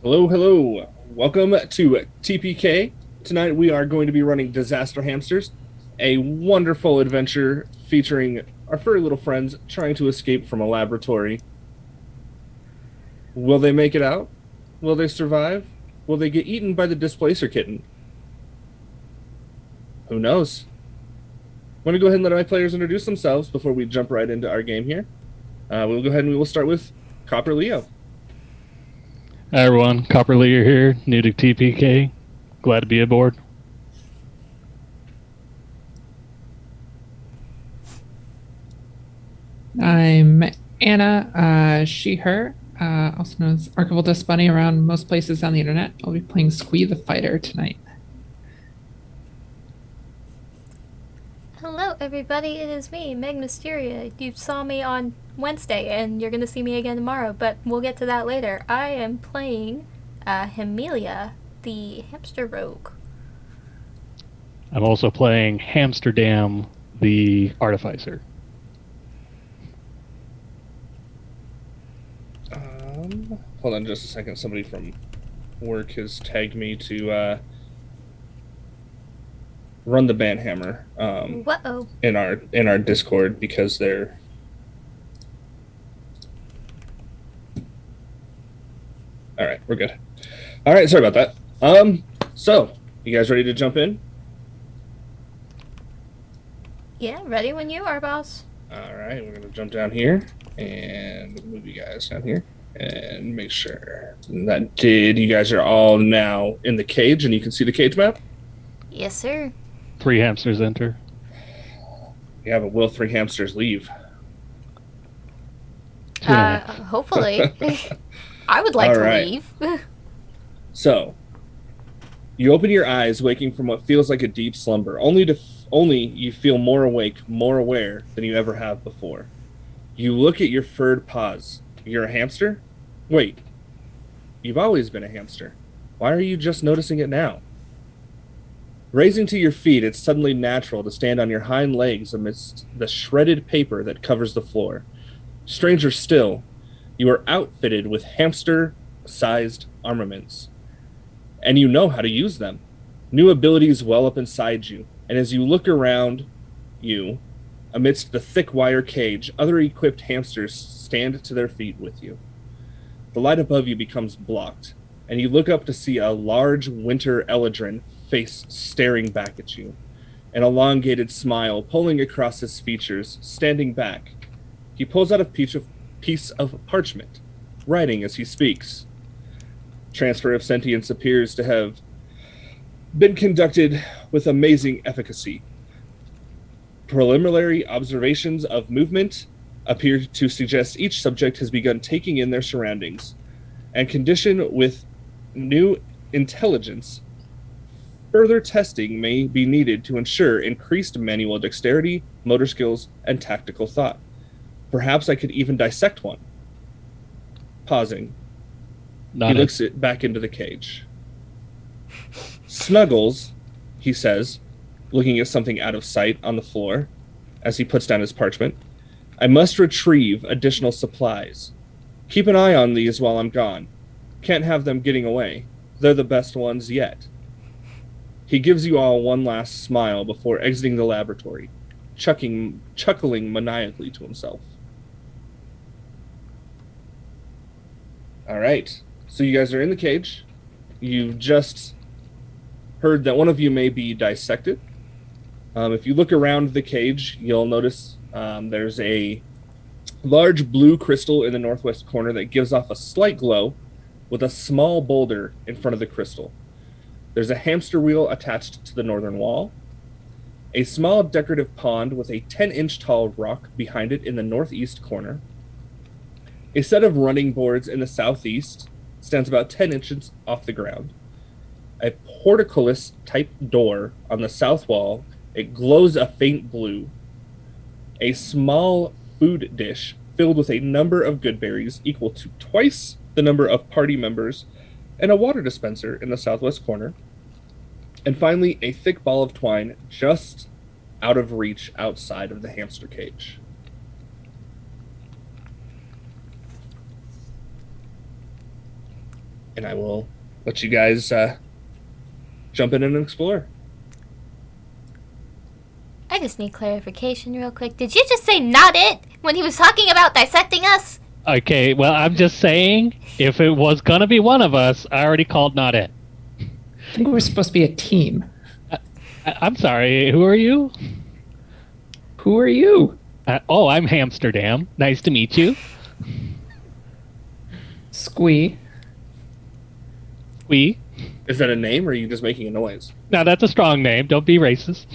Hello, hello. Welcome to TPK. Tonight we are going to be running Disaster Hamsters, a wonderful adventure featuring our furry little friends trying to escape from a laboratory. Will they make it out? Will they survive? Will they get eaten by the displacer kitten? Who knows? I'm going to go ahead and let my players introduce themselves before we jump right into our game here. We'll go ahead and we will start with Copper Leo. Hi everyone, Copper Leader here, new to TPK. Glad to be aboard. I'm Anna, she, her, also known as Archival Dust Bunny around most places on the internet. I'll be playing Squee the Fighter tonight. Hello, everybody. It is me, Meg Mysteria. You saw me on Wednesday, and you're going to see me again tomorrow, but we'll get to that later. I am playing Hemelia, the hamster rogue. I'm also playing Hamsterdam, the artificer. Hold on just a second. Somebody from work has tagged me to run the banhammer Whoa. in our Discord because they're all right. We're good. All right. Sorry about that. So you guys ready to jump in? Yeah, ready when you are, boss. All right. We're gonna jump down here and move you guys down here and make sure that you guys are all now in the cage and you can see the cage map. Yes, sir. 3 hamsters enter. Yeah, but will 3 hamsters leave? Hopefully. I would like All to right. leave. So, you open your eyes, waking from what feels like a deep slumber, only you feel more awake, more aware than you ever have before. You look at your furred paws. You're a hamster? Wait, you've always been a hamster. Why are you just noticing it now? Raising to your feet, it's suddenly natural to stand on your hind legs amidst the shredded paper that covers the floor. Stranger still, you are outfitted with hamster-sized armaments, and you know how to use them. New abilities well up inside you, and as you look around you, amidst the thick wire cage, other equipped hamsters stand to their feet with you. The light above you becomes blocked, and you look up to see a large winter eladrin face staring back at you, an elongated smile pulling across his features, standing back. He pulls out a piece of parchment, writing as he speaks. Transfer of sentience appears to have been conducted with amazing efficacy. Preliminary observations of movement appear to suggest each subject has begun taking in their surroundings, and condition with new intelligence. Further testing may be needed to ensure increased manual dexterity, motor skills, and tactical thought. Perhaps I could even dissect one. Pausing, he looks back into the cage. Snuggles, he says, looking at something out of sight on the floor as he puts down his parchment. I must retrieve additional supplies. Keep an eye on these while I'm gone. Can't have them getting away. They're the best ones yet. He gives you all one last smile before exiting the laboratory, chuckling maniacally to himself. All right. So you guys are in the cage. You've just heard that one of you may be dissected. If you look around the cage, you'll notice there's a large blue crystal in the northwest corner that gives off a slight glow with a small boulder in front of the crystal. There's a hamster wheel attached to the northern wall, a small decorative pond with a 10-inch tall rock behind it in the northeast corner. A set of running boards in the southeast stands about 10 inches off the ground. A portcullis-type door on the south wall. It glows a faint blue. A small food dish filled with a number of good berries equal to twice the number of party members, and a water dispenser in the southwest corner. And finally, a thick ball of twine just out of reach outside of the hamster cage. and I will let you guys jump in and explore. I just need clarification real quick. Did you just say not it when he was talking about dissecting us? Okay, well, I'm just saying, if it was gonna be one of us, I already called not it. I think we were supposed to be a team. I'm sorry, who are you? Who are you? I'm Hamsterdam. Nice to meet you. Squee. We. Is that a name, or are you just making a noise? Now, that's a strong name. Don't be racist.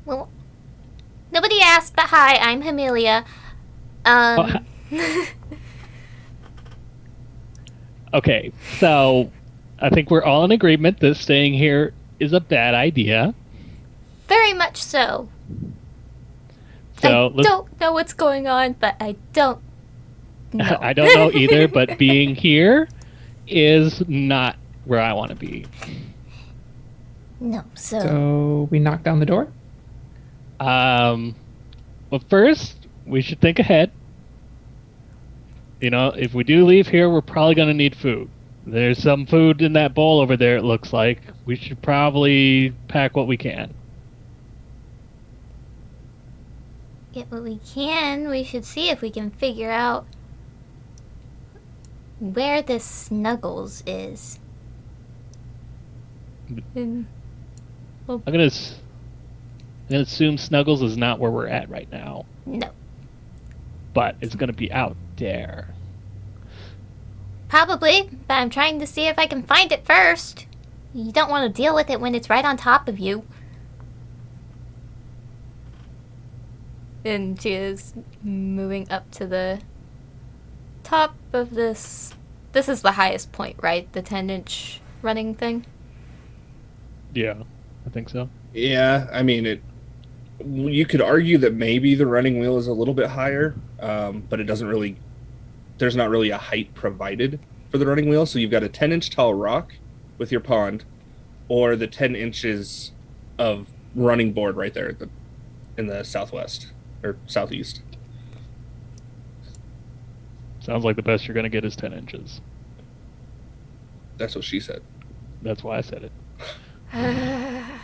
Well, nobody asked, but hi, I'm Amelia. Okay, so I think we're all in agreement that staying here is a bad idea. Very much so. So I don't know what's going on, but I don't know. I don't know either, but being here is not where I want to be. No, So we knock down the door? Well, first, we should think ahead. You know, if we do leave here, we're probably going to need food. There's some food in that bowl over there, it looks like. We should probably pack what we can. get what we can. We should see if we can figure out where this Snuggles is. And, I'm gonna assume Snuggles is not where we're at right now, no. but it's gonna be out there. Probably, but I'm trying to see if I can find it first. You don't want to deal with it when it's right on top of you. And she is moving up to the top of this. This is the highest point, right? The 10-inch running thing? Yeah, I think so. Yeah, I mean, you could argue that maybe the running wheel is a little bit higher, but it doesn't really. There's not really a height provided for the running wheel, so you've got a 10-inch tall rock with your pond, or the 10 inches of running board right there in the southwest or southeast. Sounds like the best you're gonna get is 10 inches. That's what she said. That's why I said it. I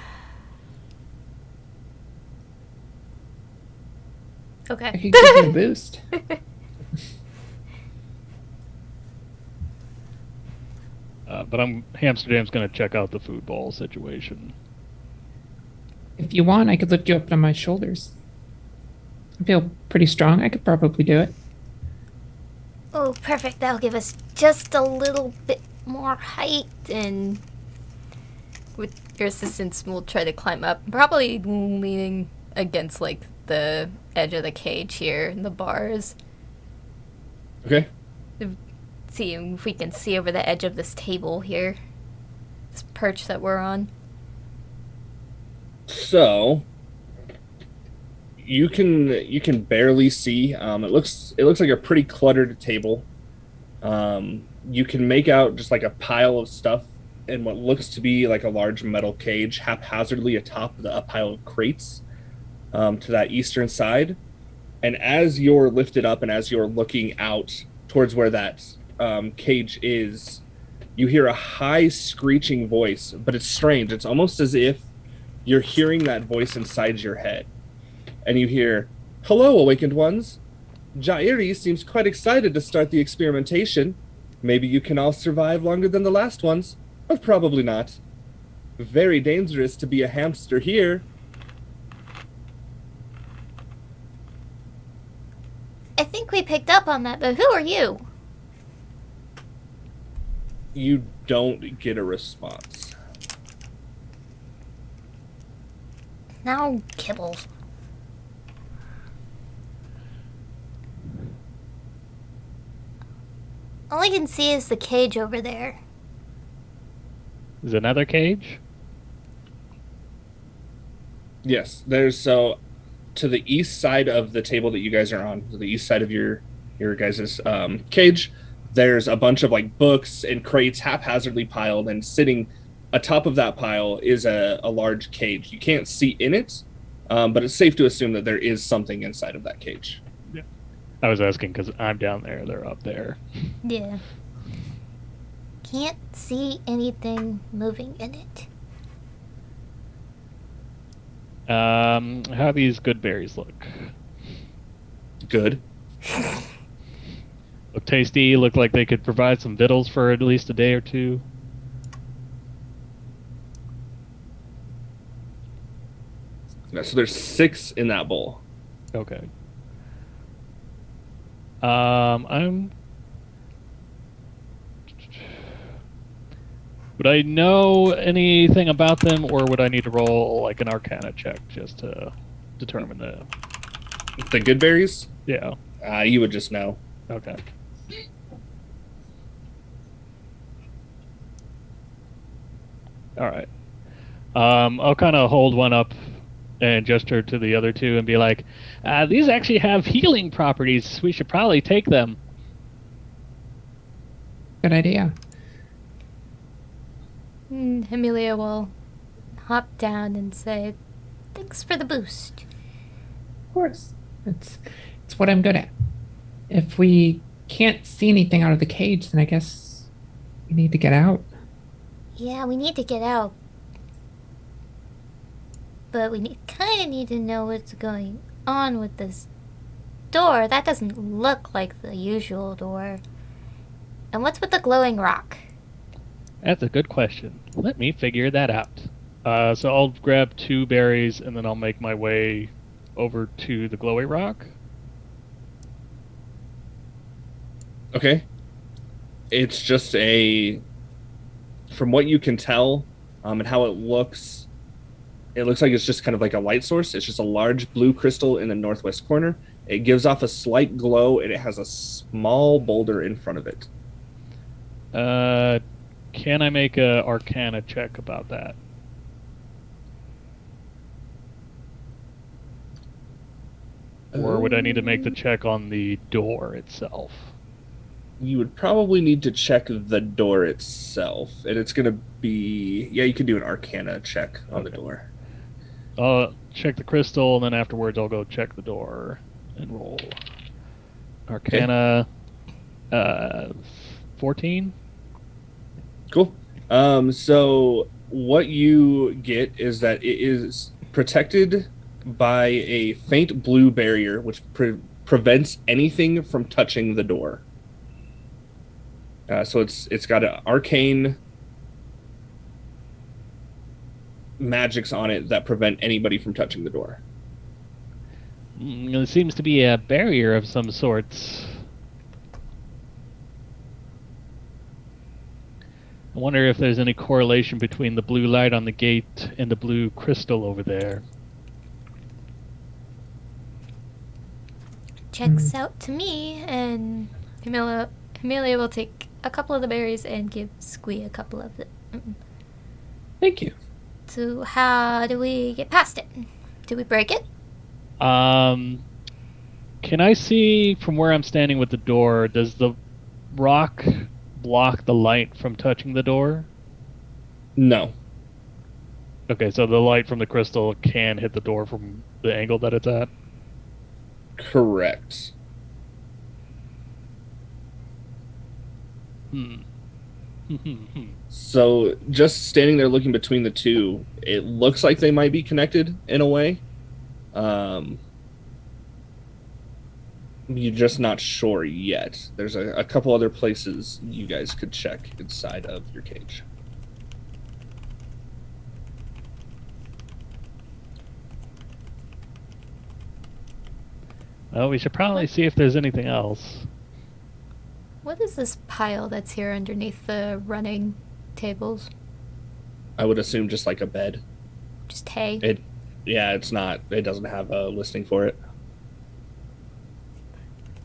Okay. could give you a boost. But Hamsterdam's gonna check out the food bowl situation. If you want, I could lift you up on my shoulders. I feel pretty strong. I could probably do it. Oh, perfect. That'll give us just a little bit more height, and with your assistance, we'll try to climb up. Probably leaning against, like, the edge of the cage here, the bars. Okay. See if we can see over the edge of this table here. This perch that we're on. So you can barely see. It looks like a pretty cluttered table. You can make out just like a pile of stuff in what looks to be like a large metal cage haphazardly atop a pile of crates to that eastern side. And as you're lifted up and as you're looking out towards where that cage is, you hear a high screeching voice, but it's strange. It's almost as if you're hearing that voice inside your head. And you hear, "Hello, awakened ones. Jairi seems quite excited to start the experimentation. Maybe you can all survive longer than the last ones, but probably not. Very dangerous to be a hamster here." I think we picked up on that, but who are you? You don't get a response. Now, Kibble. All I can see is the cage over there. Is another cage? Yes, there's to the east side of the table that you guys are on, to the east side of your guys' cage, there's a bunch of like books and crates haphazardly piled, and sitting atop of that pile is a large cage. You can't see in it, but it's safe to assume that there is something inside of that cage. I was asking because I'm down there, they're up there. Yeah. Can't see anything moving in it. How these good berries look? Good. Look tasty, look like they could provide some victuals for at least a day or two. Yeah, so there's 6 in that bowl. Okay. I'm. Would I know anything about them, or would I need to roll like an Arcana check just to determine the? The good berries? Yeah. You would just know. Okay. All right. I'll kind of hold one up and gesture to the other two and be like, "These actually have healing properties. We should probably take them." Good idea. Amelia will hop down and say, "Thanks for the boost." Of course. It's what I'm good at. If we can't see anything out of the cage, then I guess we need to get out. Yeah, we need to get out. But we kind of need to know what's going on with this door. That doesn't look like the usual door. And what's with the glowing rock? That's a good question. Let me figure that out. So I'll grab 2 berries and then I'll make my way over to the glowy rock. Okay. It's just from what you can tell, and how it looks like it's just kind of like a light source. It's just a large blue crystal in the northwest corner. It gives off a slight glow, and it has a small boulder in front of it. Can I make a Arcana check about that? Or would I need to make the check on the door itself? You would probably need to check the door itself, and it's going to be... Yeah, you can do an Arcana check on the door. I'll check the crystal, and then afterwards I'll go check the door and roll. Arcana, 14? Cool. So what you get is that it is protected by a faint blue barrier, which prevents anything from touching the door. So it's got an arcane magics on it that prevent anybody from touching the door. There seems to be a barrier of some sorts. I wonder if there's any correlation between the blue light on the gate and the blue crystal over there. Checks out to me, and Amelia will take a couple of the berries and give Squee a couple of them. Thank you. So how do we get past it? Do we break it? Can I see from where I'm standing with the door, does the rock block the light from touching the door? No. Okay, so the light from the crystal can hit the door from the angle that it's at? Correct. So just standing there looking between the two, it looks like they might be connected in a way. You're just not sure yet. There's a couple other places you guys could check inside of your cage. Well, we should probably see if there's anything else. What is this pile that's here underneath the running tables? I would assume just like a bed. Just hay? It's not. It doesn't have a listing for it.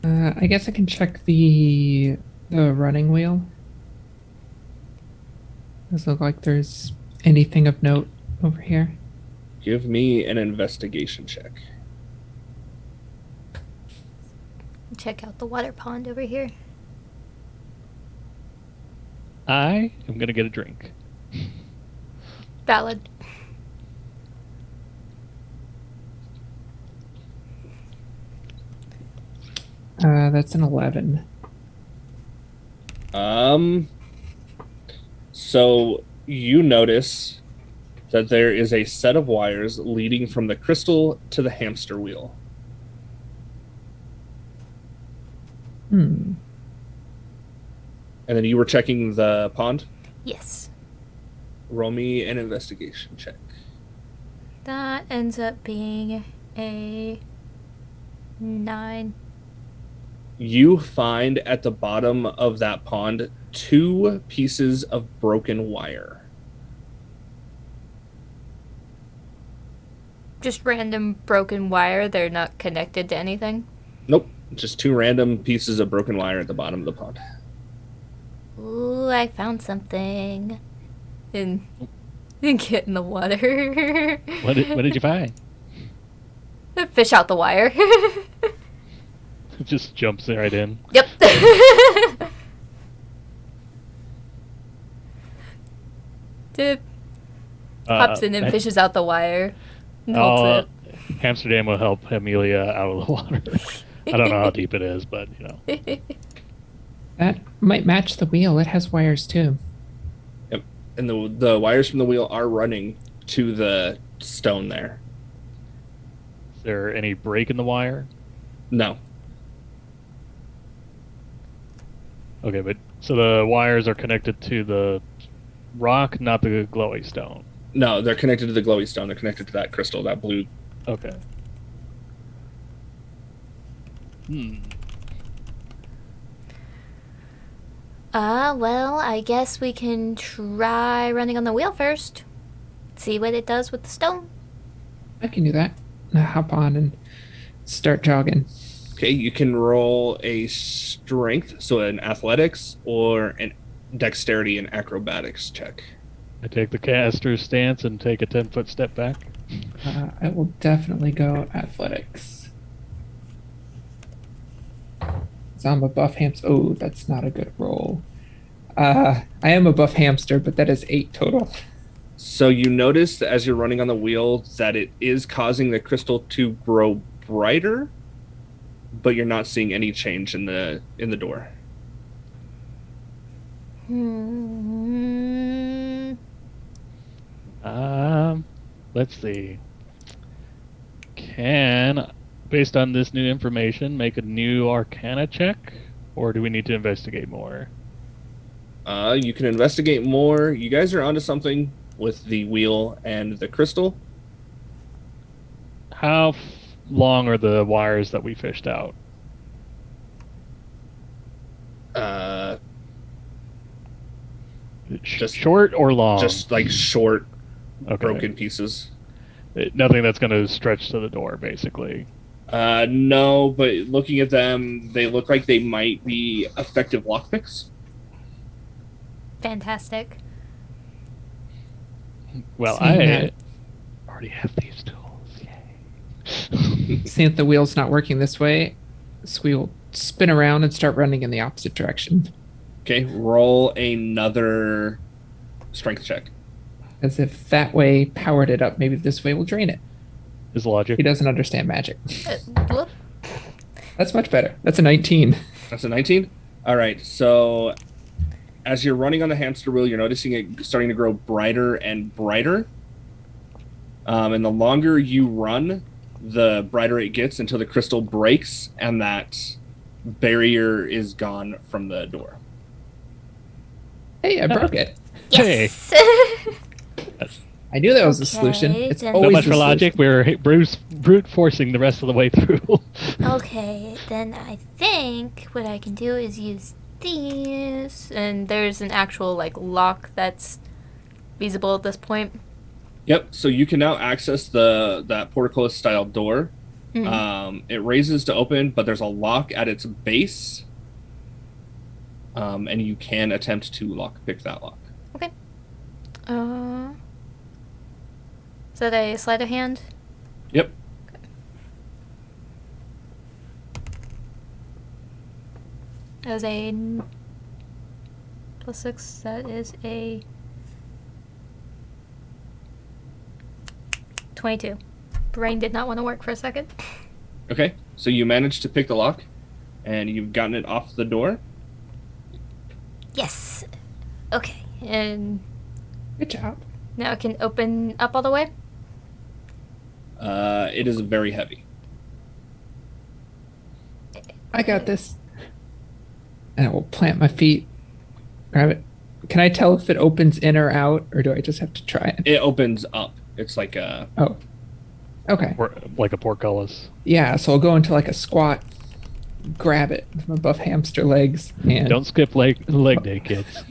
I guess I can check the running wheel. Doesn't look like there's anything of note over here. Give me an investigation check. Check out the water pond over here. I am going to get a drink. Valid. That's an 11. So you notice that there is a set of wires leading from the crystal to the hamster wheel. Hmm. And then you were checking the pond? Yes. Roll me an investigation check. That ends up being a 9. You find at the bottom of that pond 2 pieces of broken wire. Just random broken wire. They're not connected to anything. Nope, just 2 random pieces of broken wire at the bottom of the pond. Ooh, I found something. And get in the water. What did you find? Fish out the wire. It just jumps right in. Yep. Dip. Hops in and fishes out the wire. And holds Hamsterdam will help Amelia out of the water. I don't know how deep it is, but you know. it. That might match the wheel. It has wires too. Yep, and the wires from the wheel are running to the stone there. Is there any break in the wire? No. Okay, but so the wires are connected to the rock, not the glowy stone. No, they're connected to the glowy stone. They're connected to that crystal, that blue. Okay. Well, I guess we can try running on the wheel first. See what it does with the stone. I can do that. Now hop on and start jogging. Okay, you can roll a strength, so an athletics, or an dexterity and acrobatics check. I take the caster's stance and take a 10-foot step back. I will definitely go athletics. So I'm a buff hamster. Oh, that's not a good roll. I am a buff hamster, but that is 8 total. So you notice that as you're running on the wheel that it is causing the crystal to grow brighter, but you're not seeing any change in the door. Let's see. Can, based on this new information, make a new Arcana check, or do we need to investigate more? You can investigate more. You guys are onto something with the wheel and the crystal. How long are the wires that we fished out? Just short or long? Just like short, Okay. broken pieces. Nothing that's going to stretch to the door, basically. No, but looking at them, they look like they might be effective lockpicks. Fantastic. Well, Seeing I that- already have these tools. Yay. Seeing that the wheel's not working this way, so we will spin around and start running in the opposite direction. Okay, roll another strength check. As if that way powered it up, maybe this way will drain it. Is logic. He doesn't understand magic. Whoop. That's much better. That's a 19. That's a 19? All right, so as you're running on the hamster wheel, you're noticing it starting to grow brighter and brighter. And the longer you run, the brighter it gets until the crystal breaks and that barrier is gone from the door. Hey, I broke it. Yes. I knew that was the solution. Okay, It's then- So always much the for logic. solution. We're brute forcing the rest of the way through. Okay, then I think what I can do is use these. And there's an actual lock that's feasible at this point. Yep, so you can now access that portcullis style door. It raises to open, but there's a lock at its base. And you can attempt to lockpick that lock. Okay. Is that a sleight of hand? Yep. That was a +6. That is a 22. Brain did not want to work for a second. Okay, so you manage to pick the lock, and you've gotten it off the door. Yes. Okay, and Good job. now it can open up all the way? It is very heavy. I got this. And I will plant my feet, grab it. Can I tell if it opens in or out, or do I just have to try it? It opens up. It's like a... Oh. Okay. Or like a portcullis. Yeah, so I'll go into like a squat, grab it from above hamster legs, and Don't skip leg day, kids.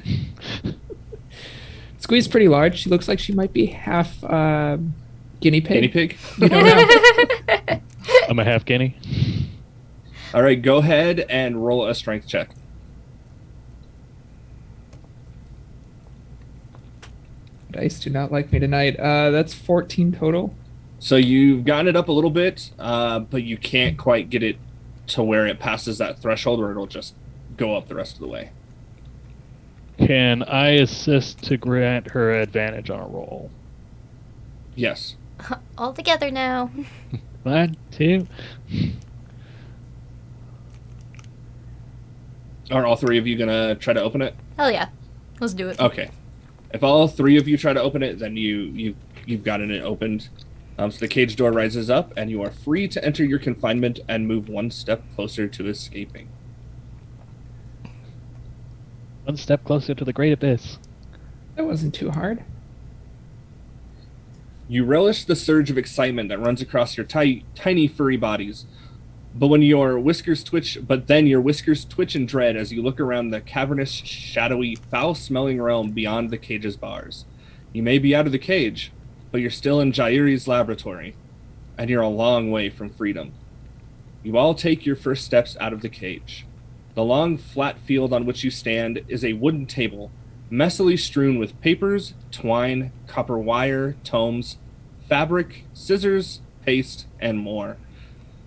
Squee's pretty large. She looks like she might be half guinea pig. Guinea pig? You don't know. I'm a half guinea. All right, go ahead and roll a strength check. Dice do not like me tonight. That's 14 total. So you've gotten it up a little bit, but you can't quite get it to where it passes that threshold or it'll just go up the rest of the way. Can I assist to grant her advantage on a roll? Yes. All together now. 1, 2. Are all three of you going to try to open it? Hell yeah. Let's do it. Okay. If all three of you try to open it, then you've gotten it opened. So the cage door rises up, and you are free to enter your confinement and move one step closer to escaping. One step closer to the great abyss. That wasn't too hard. You relish the surge of excitement that runs across your tiny furry bodies, but then your whiskers twitch in dread as you look around the cavernous, shadowy, foul-smelling realm beyond the cage's bars. You may be out of the cage, but you're still in Jairi's laboratory, and you're a long way from freedom. You all take your first steps out of the cage. The long, flat field on which you stand is a wooden table, messily strewn with papers, twine, copper wire, tomes, fabric, scissors, paste, and more.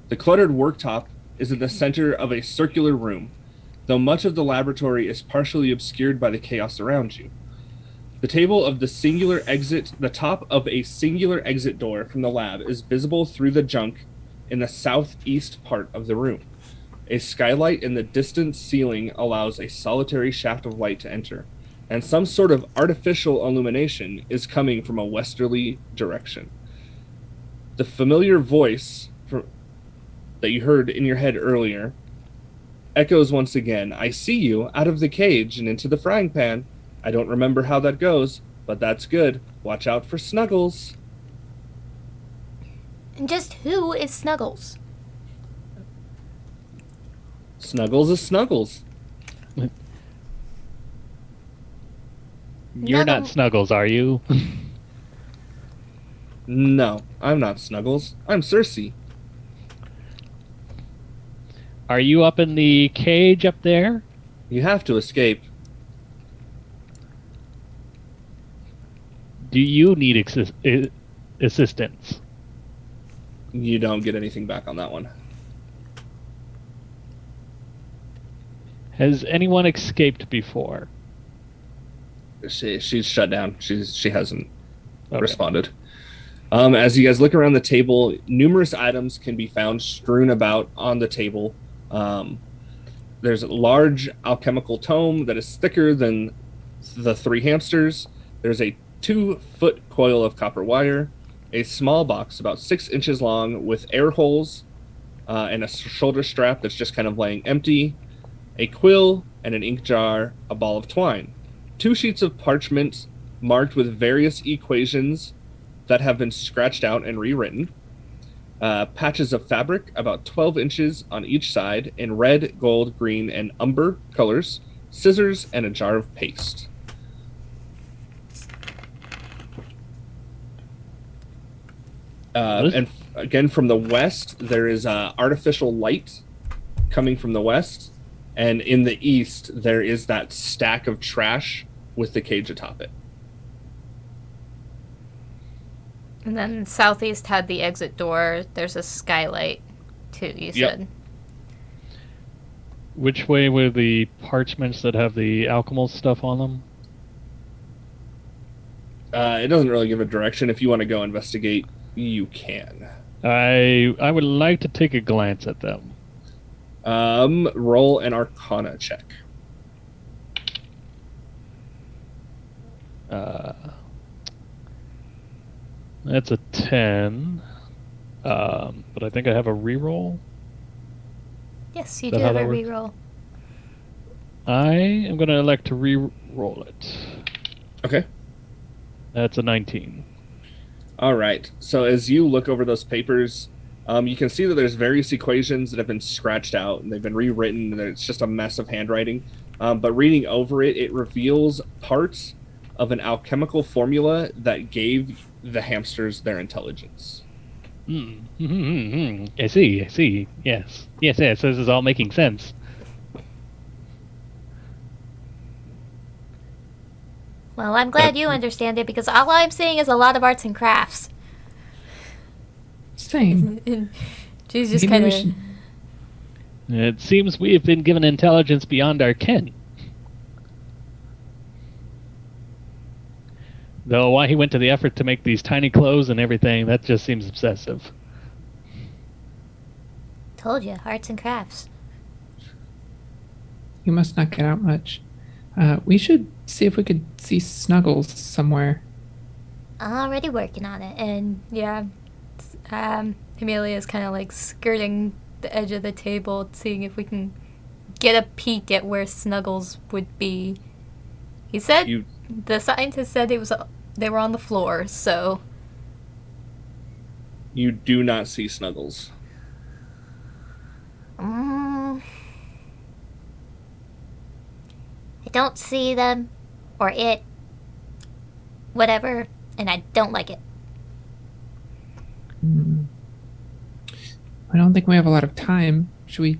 The cluttered worktop is in the center of a circular room, though much of the laboratory is partially obscured by the chaos around you. The top of a singular exit door from the lab is visible through the junk in the southeast part of the room. A skylight in the distant ceiling allows a solitary shaft of light to enter, and some sort of artificial illumination is coming from a westerly direction. The familiar voice that you heard in your head earlier echoes once again. I see you out of the cage and into the frying pan. I don't remember how that goes, but that's good. Watch out for Snuggles. And just who is Snuggles? Snuggles is Snuggles. You're not Snuggles, are you? No, I'm not Snuggles. I'm Cersei. Are you up in the cage up there? You have to escape. Do you need assistance? You don't get anything back on that one. Has anyone escaped before? She's shut down. She hasn't Okay. responded. As you guys look around the table, numerous items can be found strewn about on the table. There's a large alchemical tome that is thicker than the 3 hamsters. There's a 2-foot coil of copper wire, a small box about 6 inches long with air holes, and a shoulder strap that's just kind of laying empty, a quill, and an ink jar, a ball of twine. 2 sheets of parchment marked with various equations that have been scratched out and rewritten. Patches of fabric about 12 inches on each side in red, gold, green, and umber colors, scissors, and a jar of paste. And again, from the west, there is artificial light coming from the west, and in the east, there is that stack of trash with the cage atop it. And then southeast had the exit door. There's a skylight, too, you said. Which way were the parchments that have the alchemical stuff on them? It doesn't really give a direction. If you want to go investigate, you can. I would like to take a glance at them. Roll an Arcana check. Uh, that's a 10. But I think I have a reroll. Yes, you Is that do how have a that works? reroll. I am going to elect to re-roll it. Okay. That's a 19. All right. So as you look over those papers, you can see that there's various equations that have been scratched out and they've been rewritten, and it's just a mess of handwriting. But reading over it, it reveals parts of an alchemical formula that gave the hamsters their intelligence. I see, I see. Yes. Yes, yes, this is all making sense. Well, I'm glad you understand it because all I'm seeing is a lot of arts and crafts. Same. And she's just Maybe kind we of. should. It seems we have been given intelligence beyond our ken. Though why he went to the effort to make these tiny clothes and everything, that just seems obsessive. Told you, arts and crafts. You must not get out much. We should see if we could see Snuggles somewhere. Already working on it, and yeah, Amelia's kind of like skirting the edge of the table, seeing if we can get a peek at where Snuggles would be. He said You the scientist said they were on the floor, so you do not see Snuggles. I don't see them or it, whatever, and I don't like it. I don't think we have a lot of time. Should we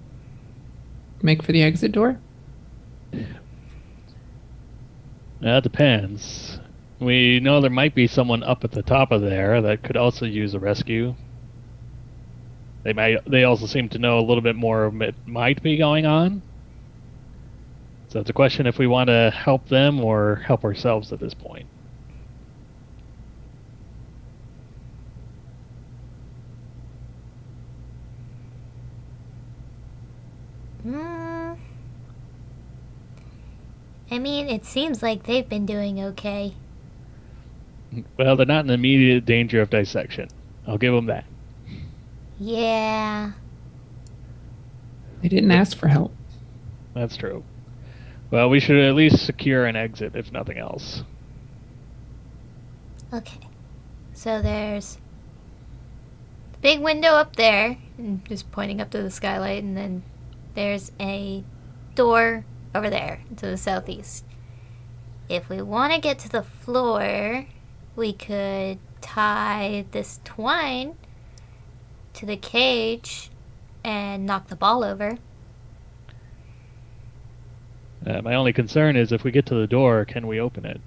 make for the exit door? That depends. We know there might be someone up at the top of there that could also use a rescue. They also seem to know a little bit more of what might be going on. So it's a question if we want to help them or help ourselves at this point. I mean, it seems like they've been doing okay. Well, they're not in immediate danger of dissection. I'll give them that. Yeah. They didn't ask for help. That's true. Well, we should at least secure an exit, if nothing else. Okay. So there's the big window up there, and just pointing up to the skylight, and then there's a door over there to the southeast. If we want to get to the floor, we could tie this twine to the cage and knock the ball over. My only concern is if we get to the door, can we open it?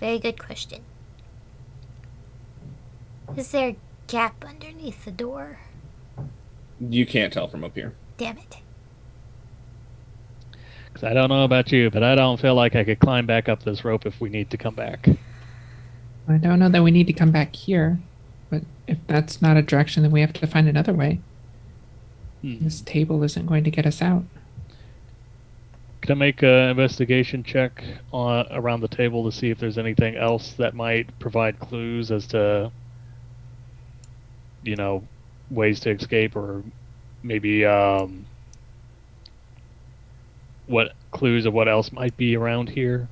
Very good question. Is there a gap underneath the door? You can't tell from up here. Damn it. Because I don't know about you, but I don't feel like I could climb back up this rope if we need to come back. I don't know that we need to come back here, but if that's not a direction, then we have to find another way. This table isn't going to get us out. Can I make an investigation check around the table to see if there's anything else that might provide clues as to, ways to escape, or maybe what clues of what else might be around here?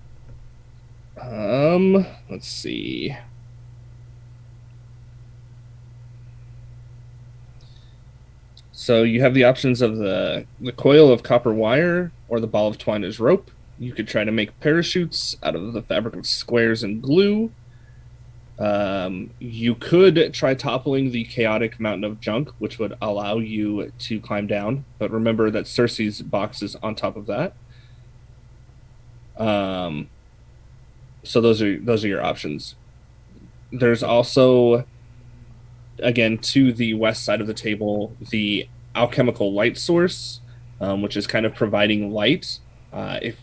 Let's see. So you have the options of the coil of copper wire or the ball of twine as rope. You could try to make parachutes out of the fabric of squares and glue. You could try toppling the chaotic mountain of junk, which would allow you to climb down. But remember that Cersei's box is on top of that. So those are your options. There's also, again, to the west side of the table, the alchemical light source, which is kind of providing light. If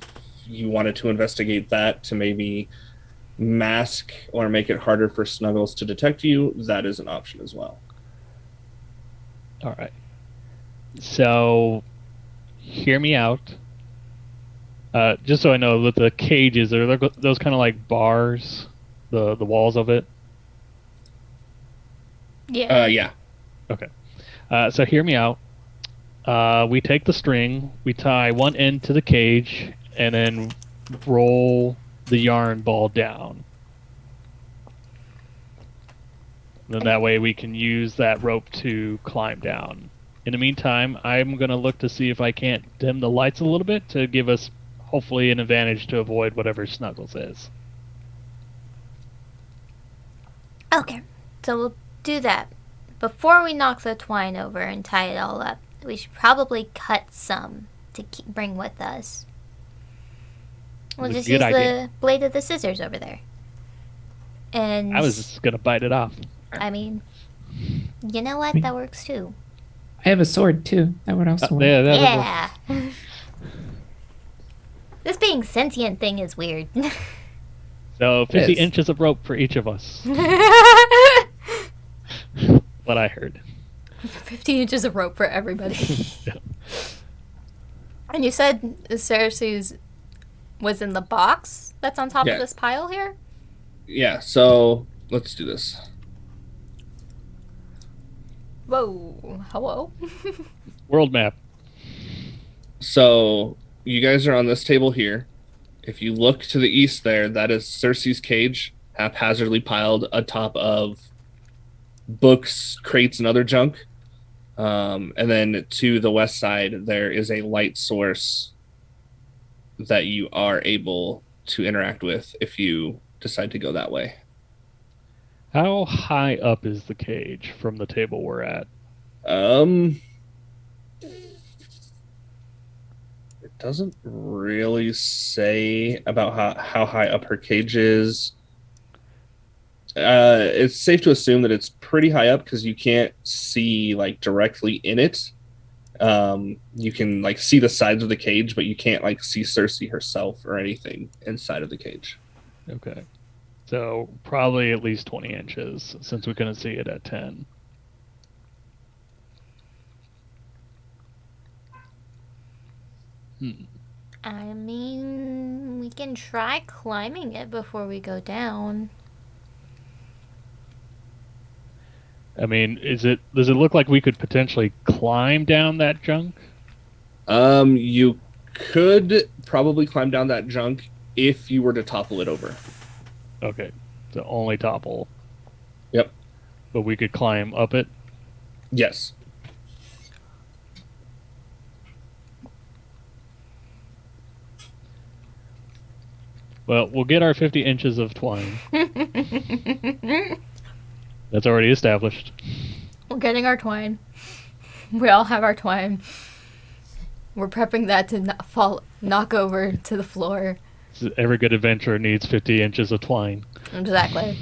you wanted to investigate that to maybe mask or make it harder for Snuggles to detect you, that is an option as well. All right. So, hear me out. Just so I know, with the cages, are there those kind of like bars, the walls of it? Yeah. Yeah. Okay. So hear me out. We take the string, we tie one end to the cage, and then roll the yarn ball down. Then that way we can use that rope to climb down. In the meantime, I'm going to look to see if I can't dim the lights a little bit to give us hopefully an advantage to avoid whatever Snuggles is. Okay, so we'll do that. Before we knock the twine over and tie it all up, we should probably cut some to bring with us. We'll That's a just good use idea. the blade of the scissors over there. And I was just going to bite it off. I mean, you know what? That works too. I have a sword too. That would also work. Yeah. This being sentient thing is weird. So 50 Yes. inches of rope for each of us. What I heard. 15 inches of rope for everybody. And you said Cersei's was in the box that's on top Yeah. of this pile here? Yeah, so let's do this. Whoa. Hello? World map. So you guys are on this table here. If you look to the east there, that is Cersei's cage, haphazardly piled atop of books, crates, and other junk. And then to the west side, there is a light source that you are able to interact with if you decide to go that way. How high up is the cage from the table we're at? It doesn't really say about how high up her cage is. It's safe to assume that it's pretty high up because you can't see like directly in it. You can like see the sides of the cage, but you can't like see Cersei herself or anything inside of the cage. Okay. So probably at least 20 inches since we couldn't see it at 10. I mean, we can try climbing it before we go down. I mean, does it look like we could potentially climb down that junk? You could probably climb down that junk if you were to topple it over. Okay. So only topple. Yep. But we could climb up it. Yes. Well, we'll get our 50 inches of twine. That's already established. We're getting our twine. We all have our twine. We're prepping that to knock over to the floor. Every good adventurer needs 50 inches of twine. Exactly.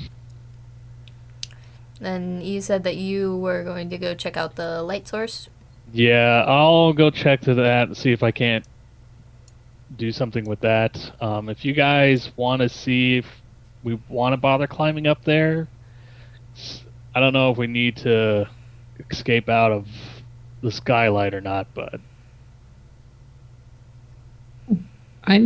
And you said that you were going to go check out the light source? Yeah, I'll go check to that and see if I can't do something with that. If you guys want to see if we want to bother climbing up there, I don't know if we need to escape out of the skylight or not, but I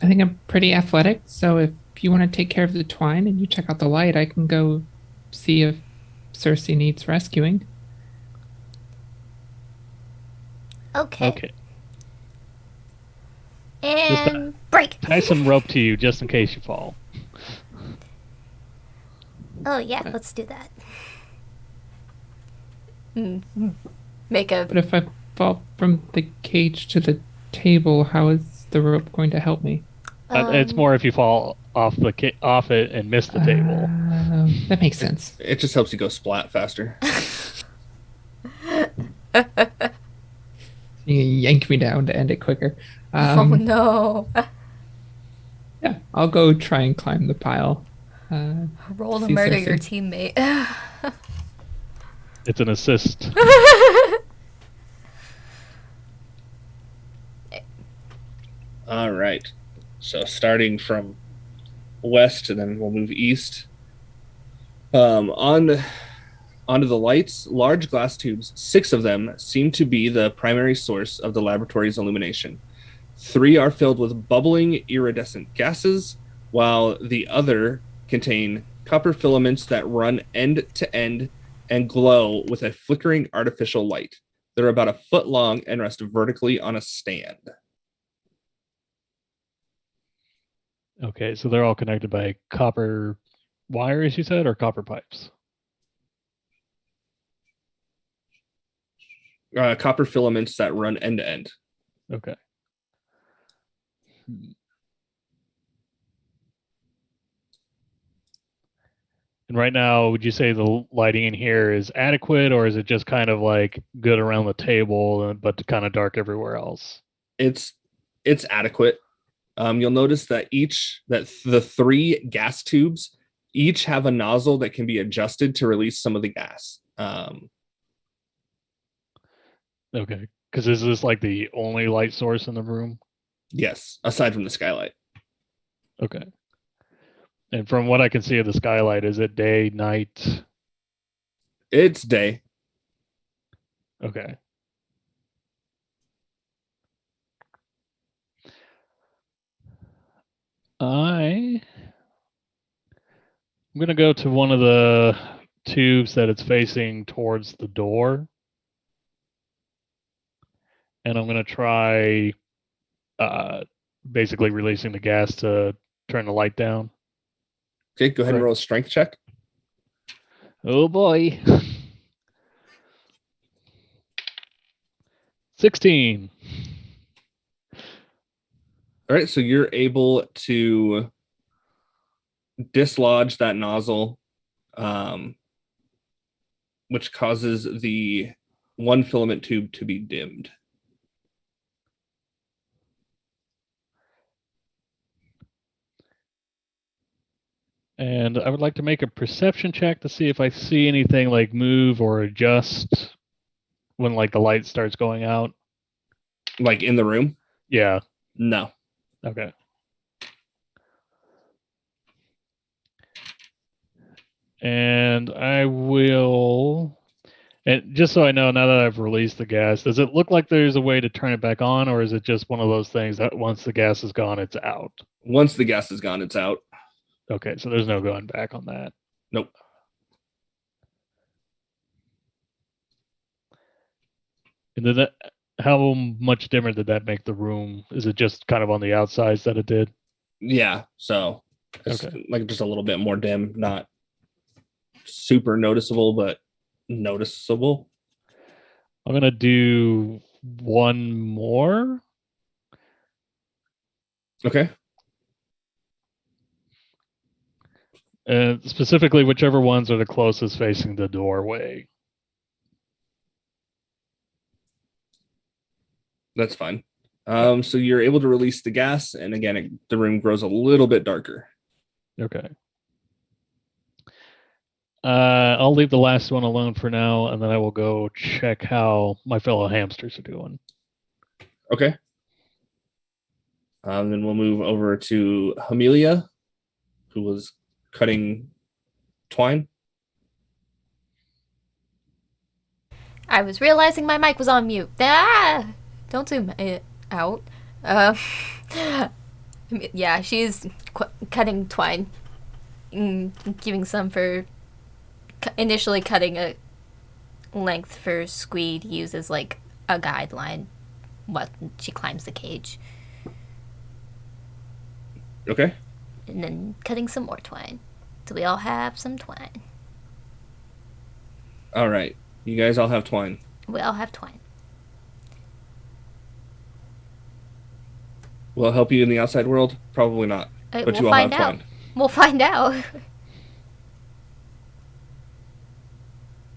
think I'm pretty athletic, so if you want to take care of the twine and you check out the light, I can go see if Cersei needs rescuing. Okay. okay. And break! Tie some rope to you just in case you fall. Oh, yeah, let's do that. Make a... But if I fall from the cage to the table, how is the rope going to help me? It's more if you fall off off it and miss the table. That makes sense. It just helps you go splat faster. You yank me down to end it quicker. oh, no. Yeah, I'll go try and climb the pile. Roll to see murder Cersei. your teammate. It's an assist. All right. So starting from west, and then we'll move east. On Onto the lights, large glass tubes, 6 of them seem to be the primary source of the laboratory's illumination. 3 are filled with bubbling iridescent gases, while the other contain copper filaments that run end to end and glow with a flickering artificial light. They're about a foot long and rest vertically on a stand. Okay, so they're all connected by copper wires, you said, or copper pipes? Copper filaments that run end to end. Okay. And right now, would you say the lighting in here is adequate, or is it just kind of like good around the table, but kind of dark everywhere else? It's adequate. You'll notice that the 3 gas tubes each have a nozzle that can be adjusted to release some of the gas. Okay, because is this like the only light source in the room? Yes, aside from the skylight. Okay. And from what I can see of the skylight, is it day, night? It's day. Okay. I'm going to go to one of the tubes that it's facing towards the door. And I'm going to try basically releasing the gas to turn the light down. Okay, go ahead and roll a strength check. Oh boy. 16. All right, so you're able to dislodge that nozzle, which causes the one filament tube to be dimmed. And I would like to make a perception check to see if I see anything like move or adjust when like the light starts going out. Like in the room? Yeah. No. Okay. And I will, and just so I know, now that I've released the gas, does it look like there's a way to turn it back on, or is it just one of those things that once the gas is gone, it's out? Once the gas is gone, it's out. Okay, so there's no going back on that. Nope. And then that, how much dimmer did that make the room? Is it just kind of on the outsides that it did? Yeah, so it's Okay. like just a little bit more dim, not super noticeable, but noticeable. I'm going to do one more. Okay. Specifically, whichever ones are the closest facing the doorway. That's fine. So you're able to release the gas, and again, the room grows a little bit darker. Okay. I'll leave the last one alone for now, and then I will go check how my fellow hamsters are doing. Okay. Then we'll move over to Amelia, who was cutting twine. I was realizing my mic was on mute. Ah! Don't zoom it out. Yeah, she's cutting twine. Giving some for initially cutting a length for Squee to use as like a guideline while she climbs the cage. Okay. And then cutting some more twine. So we all have some twine. All right. You guys all have twine. We all have twine. Will it help you in the outside world? Probably not. But We'll you all find have out. twine. We'll find out.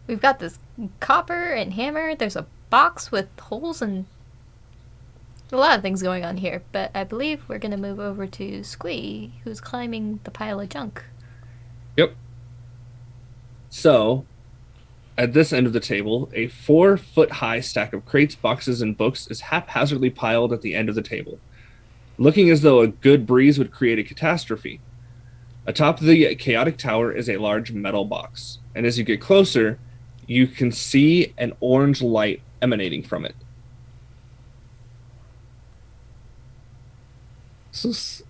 We've got this copper and hammer. There's a box with holes and a lot of things going on here. But I believe we're going to move over to Squee, who's climbing the pile of junk. Yep. So, at this end of the table, a 4-foot-high stack of crates, boxes, and books is haphazardly piled at the end of the table, looking as though a good breeze would create a catastrophe. Atop the chaotic tower is a large metal box, and as you get closer, you can see an orange light emanating from it. This is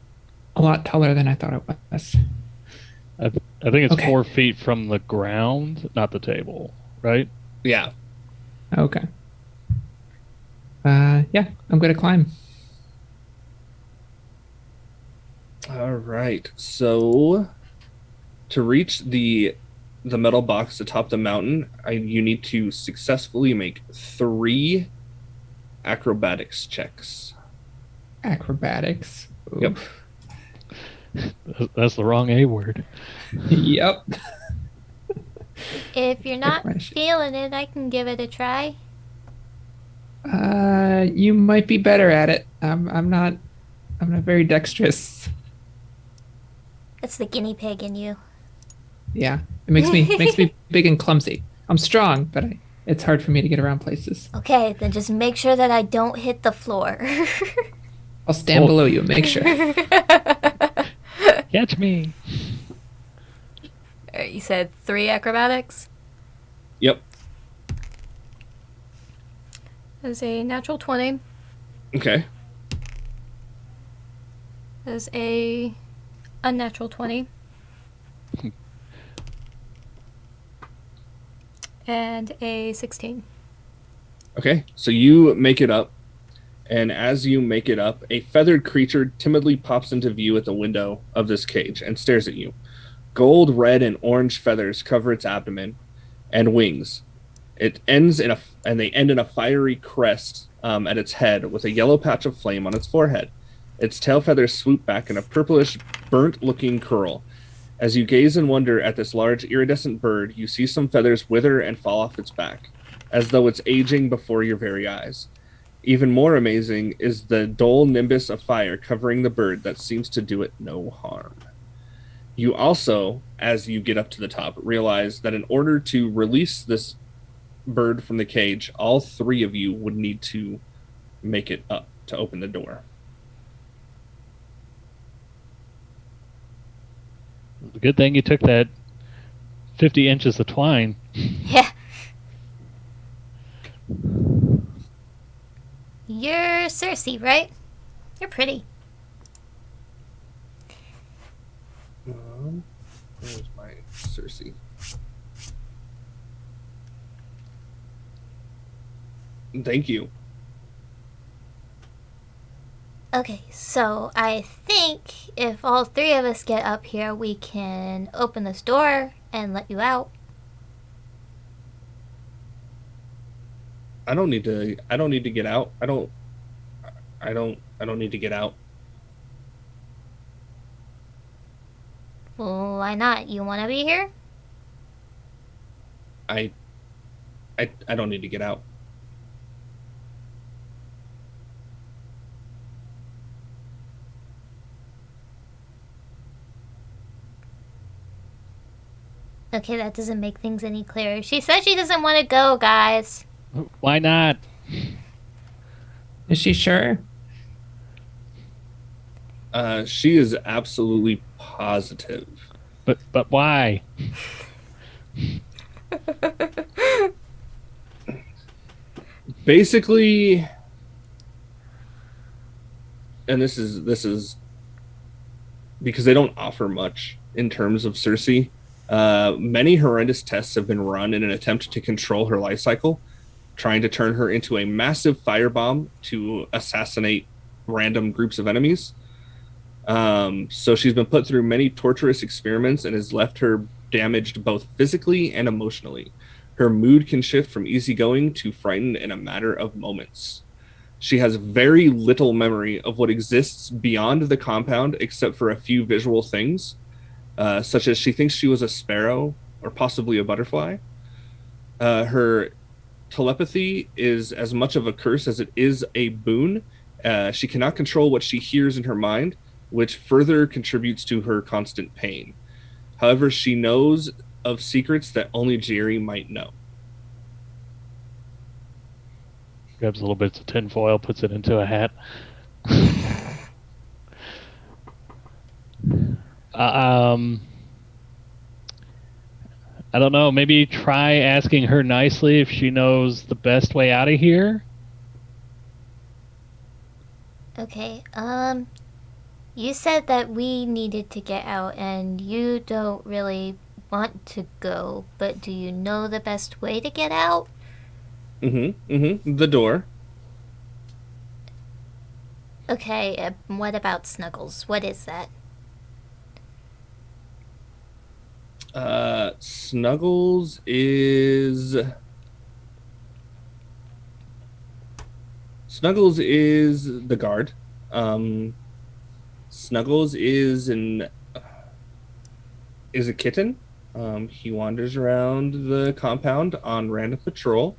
a lot taller than I thought it was. I think it's Okay. 4 feet from the ground, not the table, right? Yeah. Okay. Yeah, I'm going to climb. All right. So to reach the metal box atop the mountain, you need to successfully make 3 acrobatics checks. Acrobatics. Yep. That's the wrong A word. Yep. If you're not Question. feeling it, I can give it a try. You might be better at it. I'm not very dexterous. It's the guinea pig in you. Yeah, it makes me big and clumsy. I'm strong, but it's hard for me to get around places. Okay, then just make sure that I don't hit the floor. I'll stand below you and make sure. Catch me. You said 3 acrobatics? Yep. There's a natural 20. Okay. There's a unnatural 20. And a 16. Okay. So you make it up, and as you make it up, a feathered creature timidly pops into view at the window of this cage and stares at you. Gold, red, and orange feathers cover its abdomen and wings. They end in a fiery crest at its head with a yellow patch of flame on its forehead. Its tail feathers swoop back in a purplish, burnt-looking curl. As you gaze in wonder at this large, iridescent bird, you see some feathers wither and fall off its back, as though it's aging before your very eyes. Even more amazing is the dull nimbus of fire covering the bird that seems to do it no harm. You also, as you get up to the top, realize that in order to release this bird from the cage, all 3 of you would need to make it up to open the door. Good thing you took that 50 inches of twine. Yeah. You're Cersei, right? You're pretty. Where's my Cersei? Thank you. Okay, so I think if all 3 of us get up here, we can open this door and let you out. I don't need to get out. I don't need to get out. Well, why not? You want to be here? I don't need to get out. Okay, that doesn't make things any clearer. She said she doesn't want to go, guys. Why not? Is she sure? She is absolutely positive. But why? Basically, and this is because they don't offer much in terms of Cersei. Many horrendous tests have been run in an attempt to control her life cycle, trying to turn her into a massive firebomb to assassinate random groups of enemies. So she's been put through many torturous experiments and has left her damaged both physically and emotionally. Her mood can shift from easygoing to frightened in a matter of moments. She has very little memory of what exists beyond the compound except for a few visual things, such as she thinks she was a sparrow or possibly a butterfly. Her telepathy is as much of a curse as it is a boon. She cannot control what she hears in her mind, which further contributes to her constant pain. However, she knows of secrets that only Jerry might know. Grabs little bits of tinfoil, puts it into a hat. I don't know. Maybe try asking her nicely if she knows the best way out of here. Okay, you said that we needed to get out and you don't really want to go, but do you know the best way to get out? The door. Okay, what about Snuggles? What is that? Snuggles is... Snuggles is the guard. Snuggles is a kitten. He wanders around the compound on random patrol.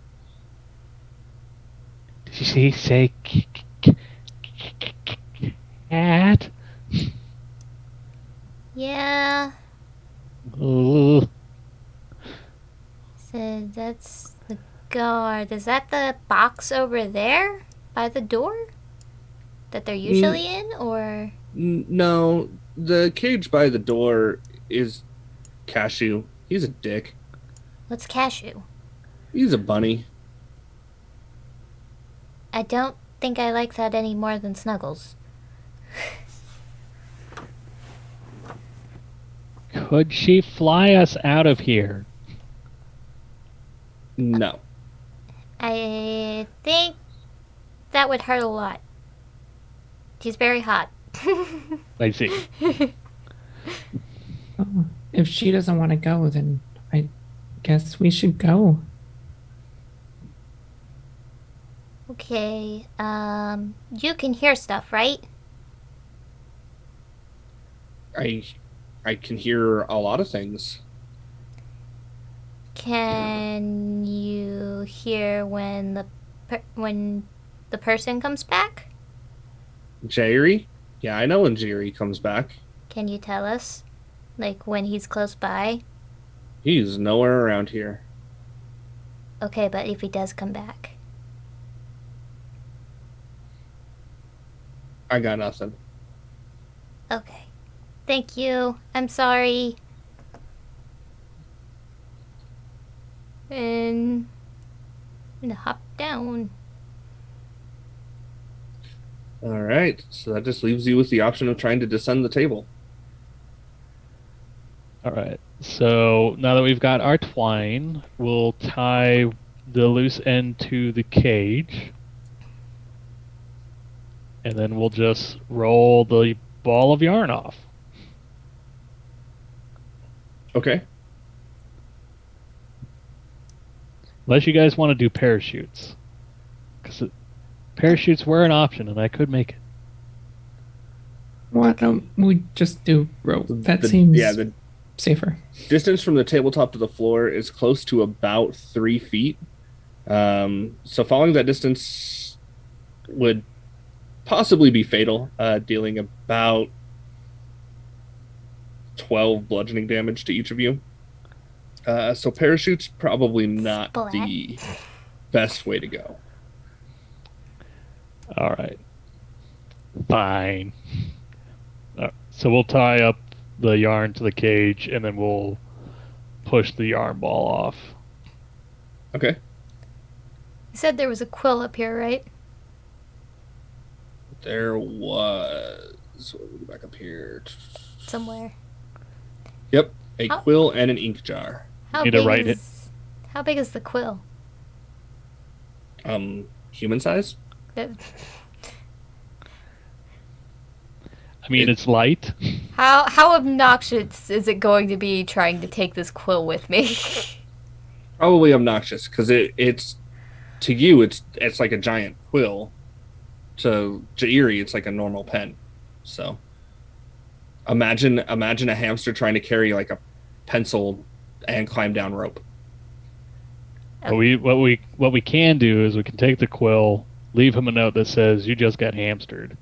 Did she say cat? Yeah, Ooh. so that's the guard. Is that the box over there by the door that they're usually in, or? No, the cage by the door is Cashew. He's a dick. What's Cashew? He's a bunny. I don't think I like that any more than Snuggles. Could she fly us out of here? No. I think that would hurt a lot. He's very hot. I see. Oh, if she doesn't want to go, then I guess we should go. Okay, you can hear stuff, right? I can hear a lot of things. Can you hear when the person comes back? Jerry? Yeah, I know when Jerry comes back. Can you tell us? Like when he's close by? He's nowhere around here. Okay, but if he does come back. I got nothing. Okay. Thank you. I'm sorry. And I'm gonna hop down. All right, so that just leaves you with the option of trying to descend the table. All right. So now that we've got our twine, we'll tie the loose end to the cage. And then we'll just roll the ball of yarn off. Okay. Unless you guys want to do parachutes. Because parachutes were an option, and I could make it. Why don't we just do rope? That The- seems yeah, the safer. distance from the tabletop to the floor is close to about 3 feet. So following that distance would possibly be fatal, dealing about 12 bludgeoning damage to each of you. So parachutes probably not Splat. the best way to go. All right. Fine. So we'll tie up the yarn to the cage, and then we'll push the yarn ball off. Okay. You said there was a quill up here, right? There was... Let me go back up here. Somewhere. Yep. A How- quill and an ink jar. How Need to big write it. How big is the quill? Human size? I mean, it's light. How obnoxious is it going to be trying to take this quill with me? Probably obnoxious, because it's... To you, it's like a giant quill. To Jairi, it's like a normal pen. So... Imagine a hamster trying to carry like a pencil and climb down rope. What we can do is we can take the quill, leave him a note that says you just got hamstered.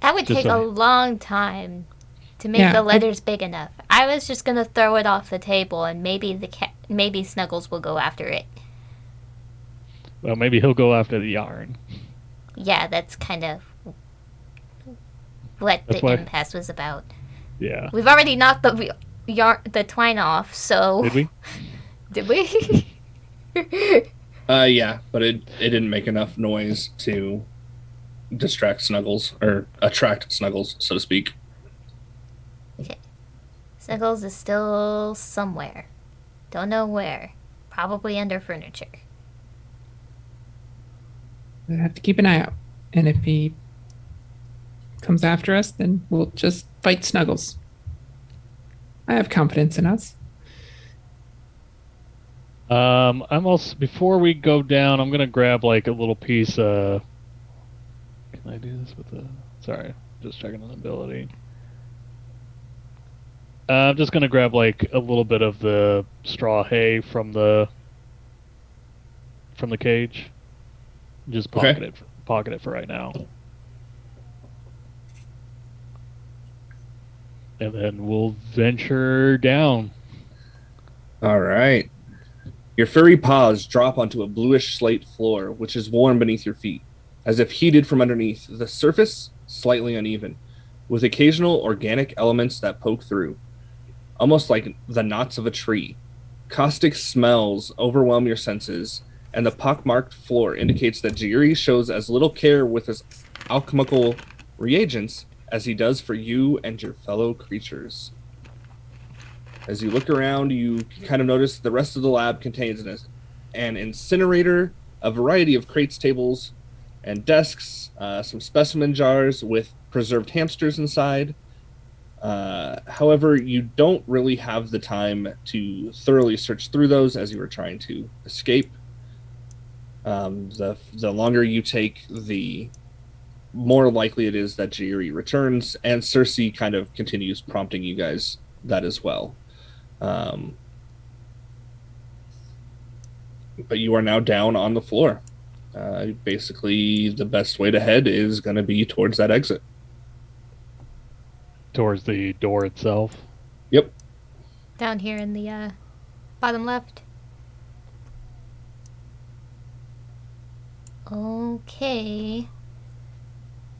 That would Just take a so- long time to make Yeah, the letters big enough. I was just gonna throw it off the table, and maybe Snuggles will go after it. Well, maybe he'll go after the yarn. Yeah, that's kind of what That's the why- impasse was about. Yeah. We've already knocked the twine off, so... Did we? Did we? Yeah, but it didn't make enough noise to distract Snuggles, or attract Snuggles, so to speak. Snuggles is still somewhere. Don't know where. Probably under furniture. We'll have to keep an eye out. And if he comes after us, then we'll just fight Snuggles. I have confidence in us. I'm also, before we go down, I'm gonna grab like a little piece. Can I do this with the? Sorry, just checking an ability. I'm just gonna grab like a little bit of the straw hay from the cage. Just pocket it for right now, and then we'll venture down. All right. Your furry paws drop onto a bluish slate floor, which is warm beneath your feet, as if heated from underneath. The surface slightly uneven, with occasional organic elements that poke through, almost like the knots of a tree. Caustic smells overwhelm your senses, and the pockmarked floor indicates that Jiri shows as little care with his alchemical reagents as he does for you and your fellow creatures. As you look around, you kind of notice the rest of the lab contains an incinerator, a variety of crates, tables, and desks, some specimen jars with preserved hamsters inside. However, you don't really have the time to thoroughly search through those as you were trying to escape. The longer you take, the more likely it is that Jiri returns, and Cersei kind of continues prompting you guys that as well. But you are now down on the floor. Basically, the best way to head is going to be towards that exit. Towards the door itself. Yep. Down here in the bottom left. Okay.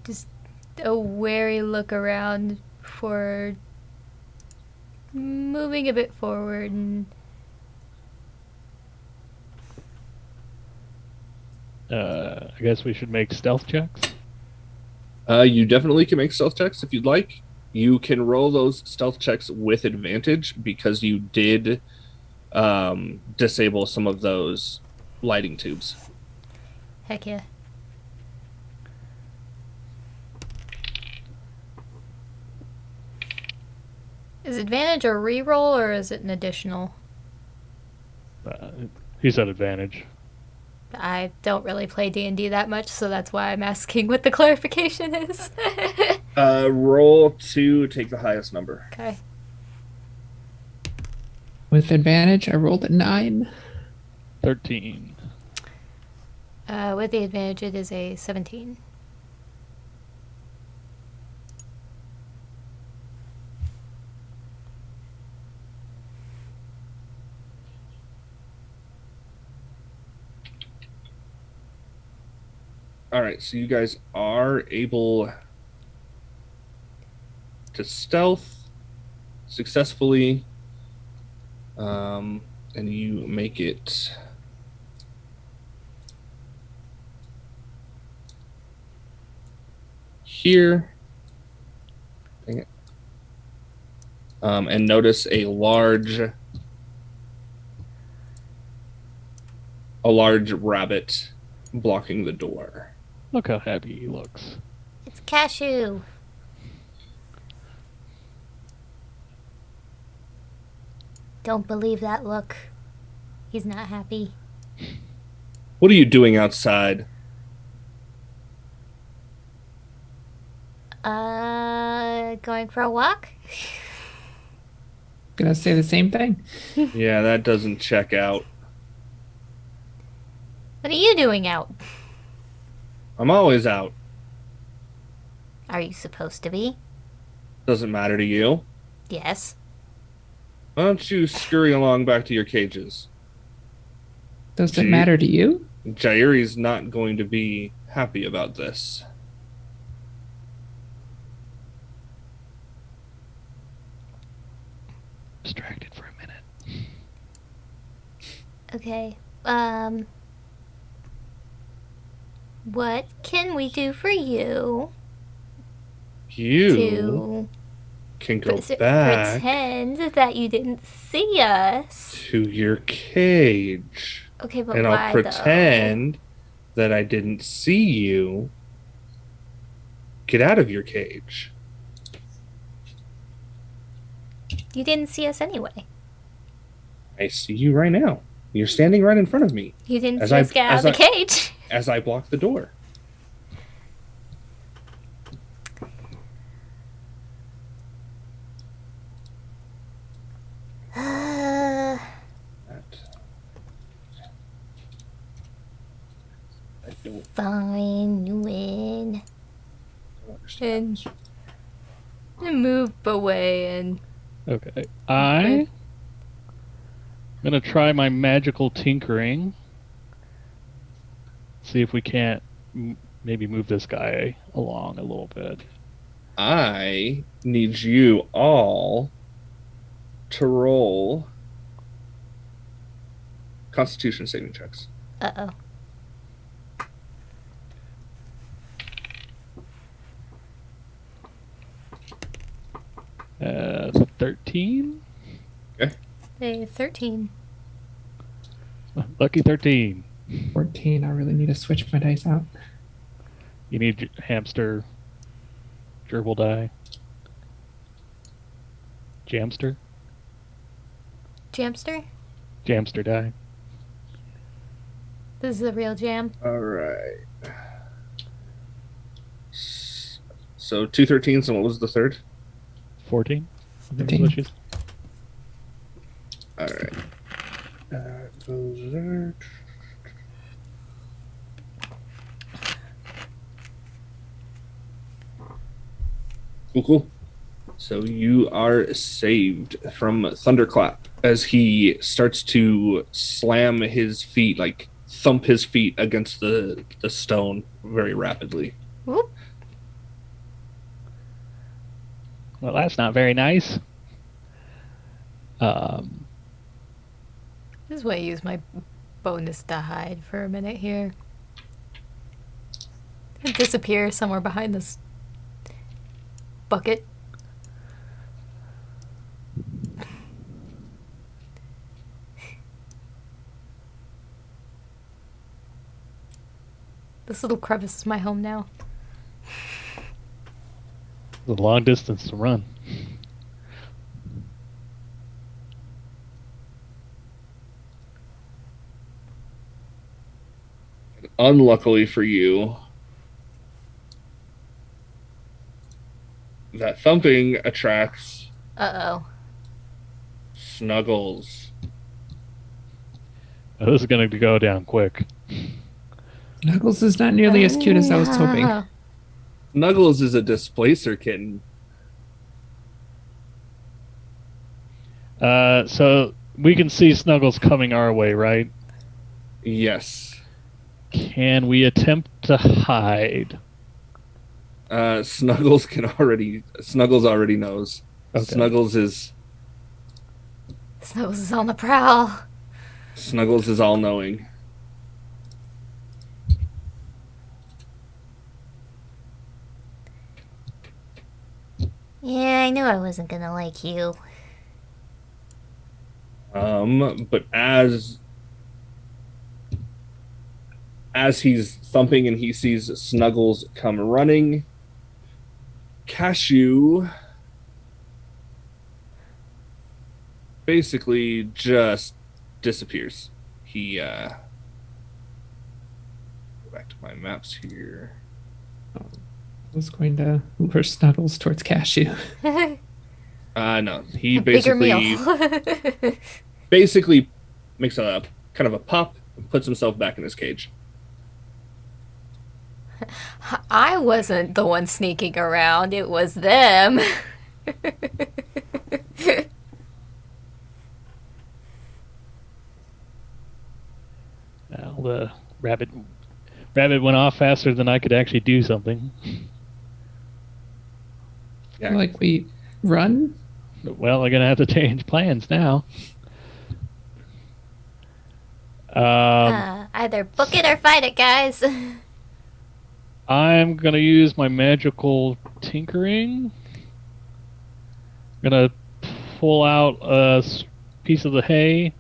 Just a wary look around for moving a bit forward and I guess we should make stealth checks. You definitely can make stealth checks if you'd like. You can roll those stealth checks with advantage because you did disable some of those lighting tubes. heck yeah. Is advantage a reroll or is it an additional? He said advantage. I don't really play D&D that much, so that's why I'm asking what the clarification is. Roll to take the highest number. Okay. With advantage, I rolled a 9. 13. With the advantage, it is a 17. All right, so you guys are able to stealth successfully, and you make it here. Dang it. And notice a large rabbit blocking the door. Look how happy he looks. It's Cashew. Don't believe that look. He's not happy. What are you doing outside? Going for a walk? Gonna say the same thing. Yeah, that doesn't check out. What are you doing out? I'm always out. Are you supposed to be? Doesn't matter to you. Yes. Why don't you scurry along back to your cages? Does it Gee. matter to you? Jairi's not going to be happy about this. Okay. What can we do for you You to can go back pretend that you didn't see us? to your cage. Okay, but And why I'll pretend that I didn't see you. Get out of your cage. though? You didn't see us anyway. I see you right now. You're standing right in front of me You didn't As see I- us get out as of the I- cage. as I block the door. I don't Fine, you win. understand. And move away and Okay. I'm gonna try my magical tinkering. See if we can't maybe move this guy along a little bit. I need you all to roll Constitution saving checks. uh-oh. 13? Hey, 13. Lucky 13. 14. I really need to switch my dice out. You need hamster, gerbil die, jamster, Jamster? jamster die. This is a real jam. All right. So 2 13s, and what was the third? 14. I think is 14. what she's- All right. Goes there. Cool. So you are saved from Thunderclap as he starts to slam his feet, like thump his feet against the stone very rapidly. Whoop. Well, that's not very nice. This is why I use my bonus to hide for a minute here. Disappear somewhere behind this bucket. This little crevice is my home now. It's a long distance to run. Unluckily for you, that thumping attracts Uh-oh. Snuggles. Oh, this is going to go down quick. Knuckles is not nearly as cute as I was hoping. No. Snuggles is a displacer kitten. So we can see Snuggles coming our way, right? Yes. Can we attempt to hide? Snuggles already knows. Okay. Snuggles is on the prowl. Snuggles is all knowing. Yeah, I knew I wasn't gonna like you. But as he's thumping and he sees Snuggles come running, Cashew basically just disappears. He go back to my maps here. I was going to lure Snuggles towards Cashew. No, he A bigger basically meal. makes a kind of a pop and puts himself back in his cage. I wasn't the one sneaking around, it was them. Well, the rabbit went off faster than I could actually do something. Yeah. Like we run? Well, I'm gonna have to change plans now. Either book it or fight it, guys. I'm gonna use my magical tinkering. I'm gonna pull out a piece of the hay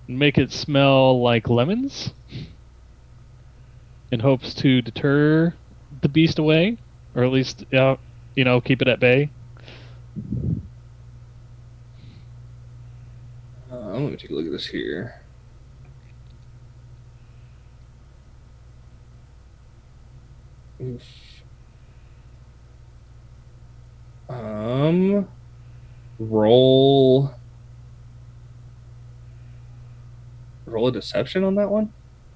and make it smell like lemons in hopes to deter the beast away, or at least, keep it at bay. Let me take a look at this here. Oof. Roll a deception on that one,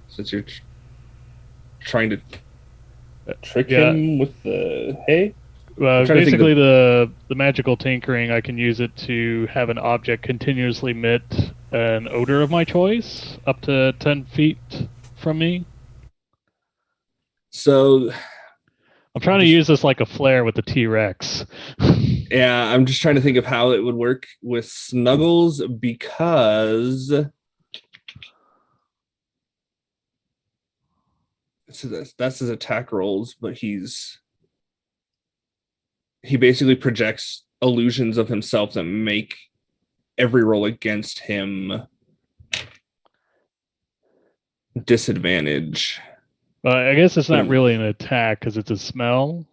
since you're trying to trick him with the hay. Basically, the magical tinkering, I can use it to have an object continuously emit an odor of my choice up to 10 feet from me. So I'm trying to use this like a flare with the T-Rex. Yeah, I'm just trying to think of how it would work with Snuggles, because that's his attack rolls, but he basically projects illusions of himself that make every roll against him disadvantage. I guess it's not really an attack because it's a smell.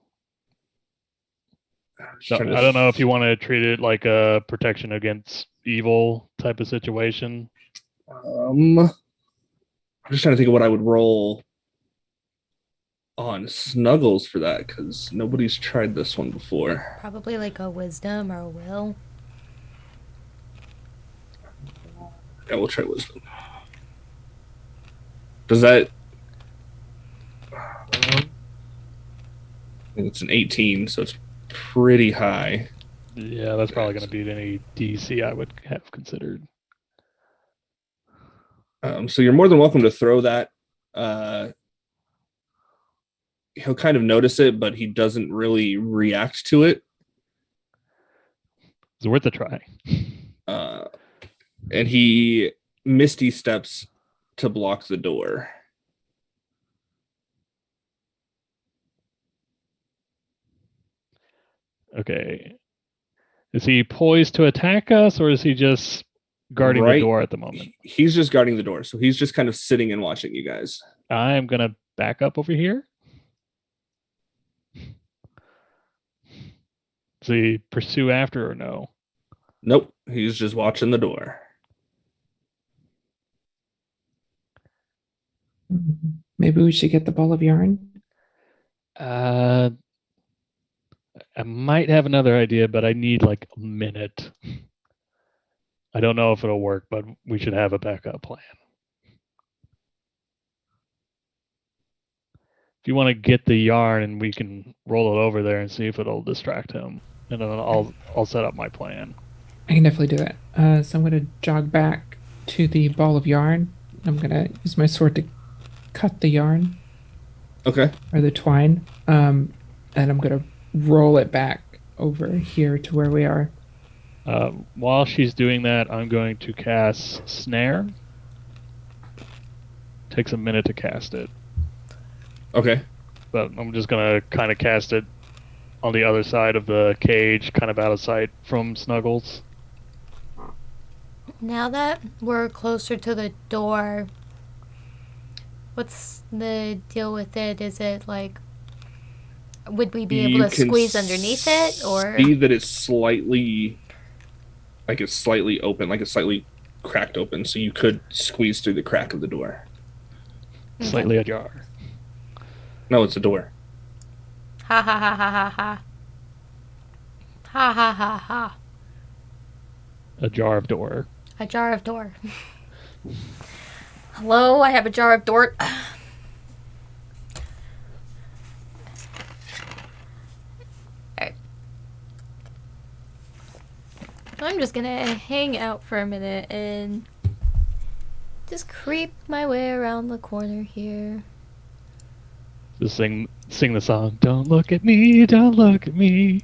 So I don't know if you want to treat it like a protection against evil type of situation. I'm just trying to think of what I would roll on Snuggles for that, because nobody's tried this one before. Probably like a wisdom or a will. Yeah, we'll try wisdom. Does that... I think it's an 18, so it's pretty high. Yeah, that's probably going to beat any DC I would have considered. So you're more than welcome to throw that. He'll kind of notice it, but he doesn't really react to it. It's worth a try. And he misty steps to block the door. Okay. Is he poised to attack us, or is he just guarding the door at the moment? He's just guarding the door, so he's just kind of sitting and watching you guys. I'm going to back up over here. Does he pursue after or no? Nope, he's just watching the door. Maybe we should get the ball of yarn. I might have another idea, but I need like a minute. I don't know if it'll work, but we should have a backup plan. If you want to get the yarn, and we can roll it over there and see if it'll distract him, and then I'll set up my plan. I can definitely do that. So I'm going to jog back to the ball of yarn. I'm going to use my sword to cut the yarn. Okay. Or the twine. And I'm going to roll it back over here to where we are. While she's doing that, I'm going to cast Snare. Takes a minute to cast it. Okay. But I'm just going to kind of cast it on the other side of the cage, kind of out of sight from Snuggles. Now that we're closer to the door, what's the deal with it? Is it like, would we be able to squeeze underneath it, or see that it's slightly open, like it's slightly cracked open, so you could squeeze through the crack of the door. Slightly ajar. No, it's a door. Ha ha ha ha ha ha. Ha ha ha ha. A jar of door. A jar of door. Hello, I have a jar of door. Alright. I'm just gonna hang out for a minute and just creep my way around the corner here. Just sing the song. Don't look at me, don't look at me.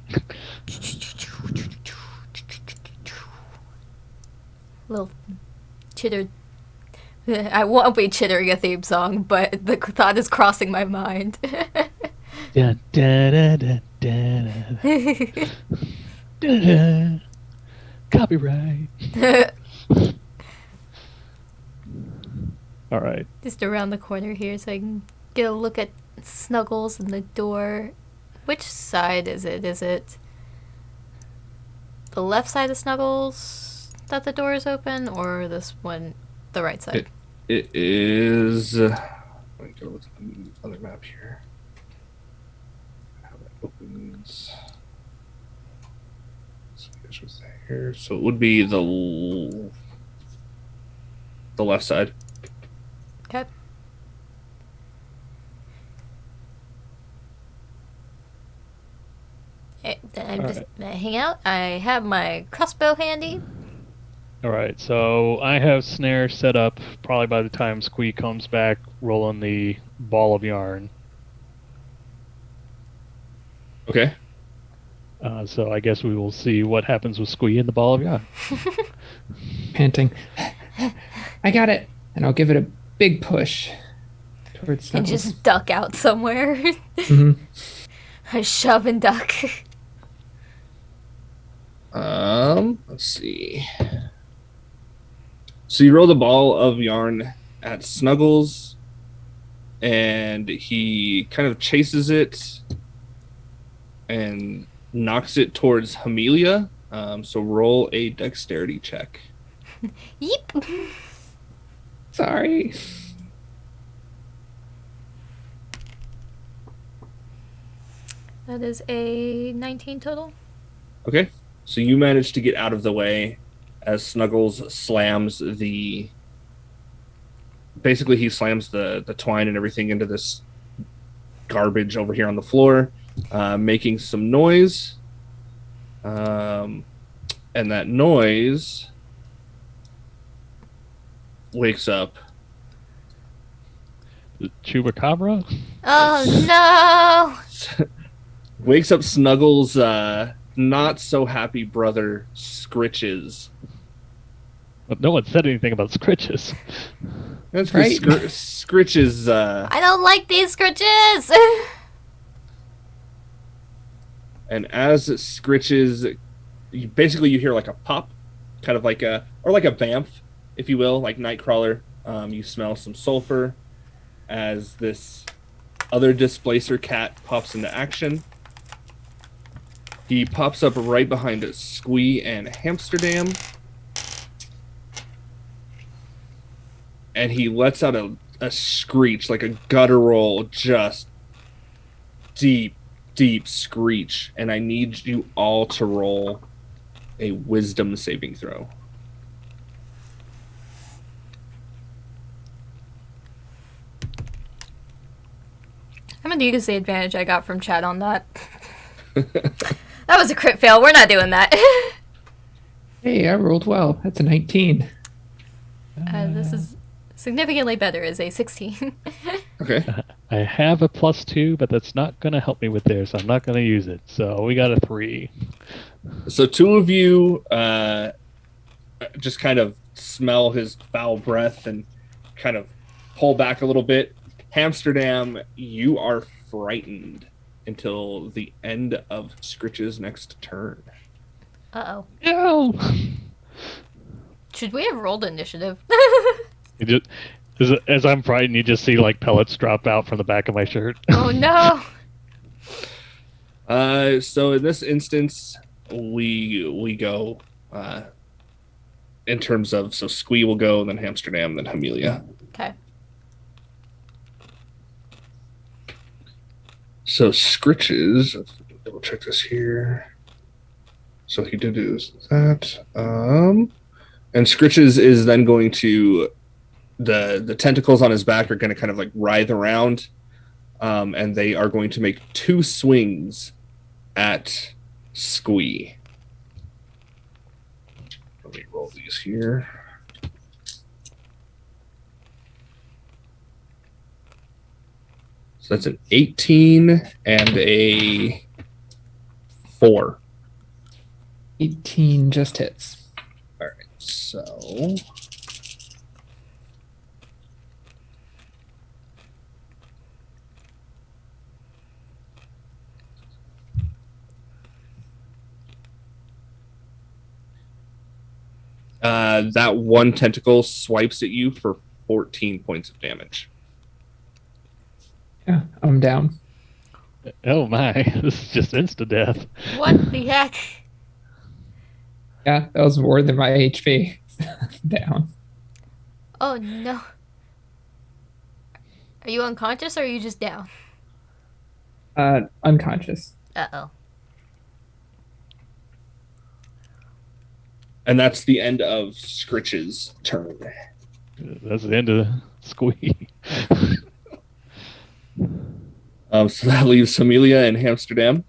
Little chitter I won't be chittering a theme song, but the thought is crossing my mind. Dun, dun, dun, dun, dun, dun, dun. Copyright. All right. Just around the corner here so I can get a look at Snuggles and the door. Which side is it? Is it the left side of Snuggles that the door is open, or this one, the right side? It is. Let me go look at the other map here. How that opens. So it was there. So it would be the left side. Okay. Then I'm just gonna hang out. I have my crossbow handy. All right. So I have snare set up. Probably by the time Squeak comes back, rolling the ball of yarn. Okay. So I guess we will see what happens with Squee and the ball of yarn. Panting. I got it. And I'll give it a big push towards And Snuggles. just duck out somewhere. Mhm. I shove and duck. Let's see. So you roll the ball of yarn at Snuggles, and he kind of chases it and knocks it towards Hamelia. So roll a dexterity check. Yeep. Sorry. That is a 19 total. Okay. So you manage to get out of the way as Snuggles slams the... Basically, he slams the twine and everything into this garbage over here on the floor, making some noise. And that noise wakes up. Chupacabra? Oh no! Wakes up Snuggles' not so happy brother, Scritches. But no one said anything about scritches. That's Right. Scritches. I don't like these scratches! And as Scritches, basically you hear like a pop, kind of like a vamp, if you will, like Nightcrawler. You smell some sulfur as this other displacer cat pops into action. He pops up right behind Squee and Hamsterdam. And he lets out a screech, like a guttural, just deep screech. And I need you all to roll a wisdom saving throw. I'm gonna use the advantage I got from chat on that. That was a crit fail. We're not doing that. Hey, I rolled well. That's a 19. This is significantly better as a 16. Okay. I have a +2, but that's not going to help me with this. I'm not going to use it. So we got a 3. So two of you just kind of smell his foul breath and kind of pull back a little bit. Hamsterdam, you are frightened until the end of Scritch's next turn. Uh-oh. No! Should we have rolled initiative? You just, as I'm frightened, you just see like pellets drop out from the back of my shirt. Oh no! So in this instance, we go in terms of, so Squee will go, then Hamsterdam, then Hamelia. Okay. So Scritches, let's double check this here. So he did do that. And Scritches is then going to, the tentacles on his back are going to kind of like writhe around, and they are going to make 2 swings at Squee. Let me roll these here. So that's an 18 and a 4. 18 just hits. All right, so That one tentacle swipes at you for 14 points of damage. Yeah, I'm down. Oh my, this is just insta death. What the heck? Yeah, that was more than my HP. Down. Oh no. Are you unconscious or are you just down? Unconscious. Uh-oh. And that's the end of Scritch's turn. That's the end of Squeak. So that leaves Amelia and Hamsterdam.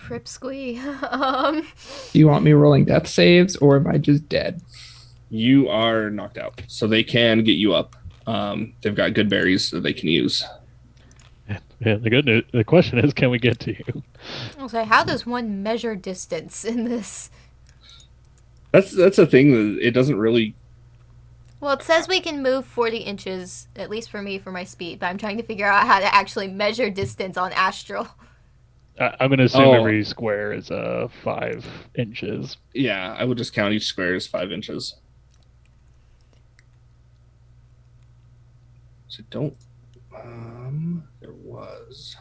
Rip squee. Do you want me rolling death saves, or am I just dead? You are knocked out, so they can get you up. They've got good berries that they can use. Yeah, the good news, the question is, can we get to you? I'll say, how does one measure distance in this? That's a thing that it doesn't really. Well, it says we can move 40 inches, at least for me, for my speed, but I'm trying to figure out how to actually measure distance on Astral. I'm going to assume Oh. every square is 5 inches. Yeah, I would just count each square as 5 inches. So don't. There was.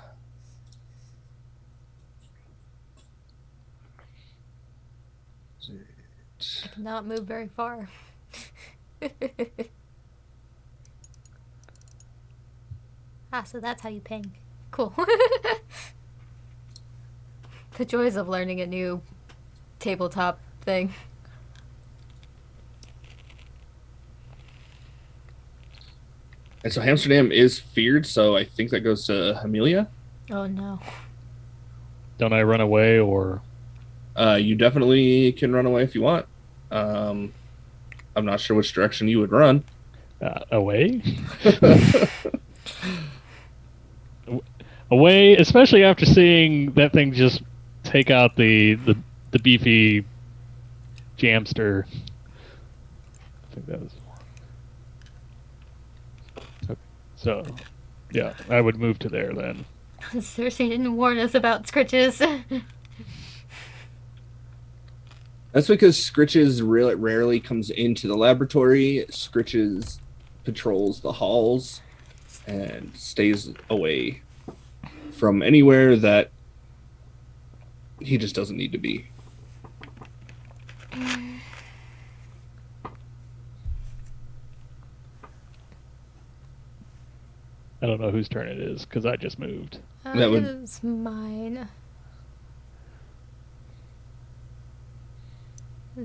I cannot move very far. So that's how you ping. Cool. The joys of learning a new tabletop thing. And so Amsterdam is feared, so I think that goes to Amelia. Oh no. Don't I run away or? You definitely can run away if you want. I'm not sure which direction you would run. Away? Away, especially after seeing that thing just take out the beefy jamster. I think that was. Okay. So, yeah, I would move to there then. Cersei didn't warn us about scritches. That's because Scritches rarely comes into the laboratory. Scritches patrols the halls and stays away from anywhere that he just doesn't need to be. I don't know whose turn it is because I just moved. That would- It's mine.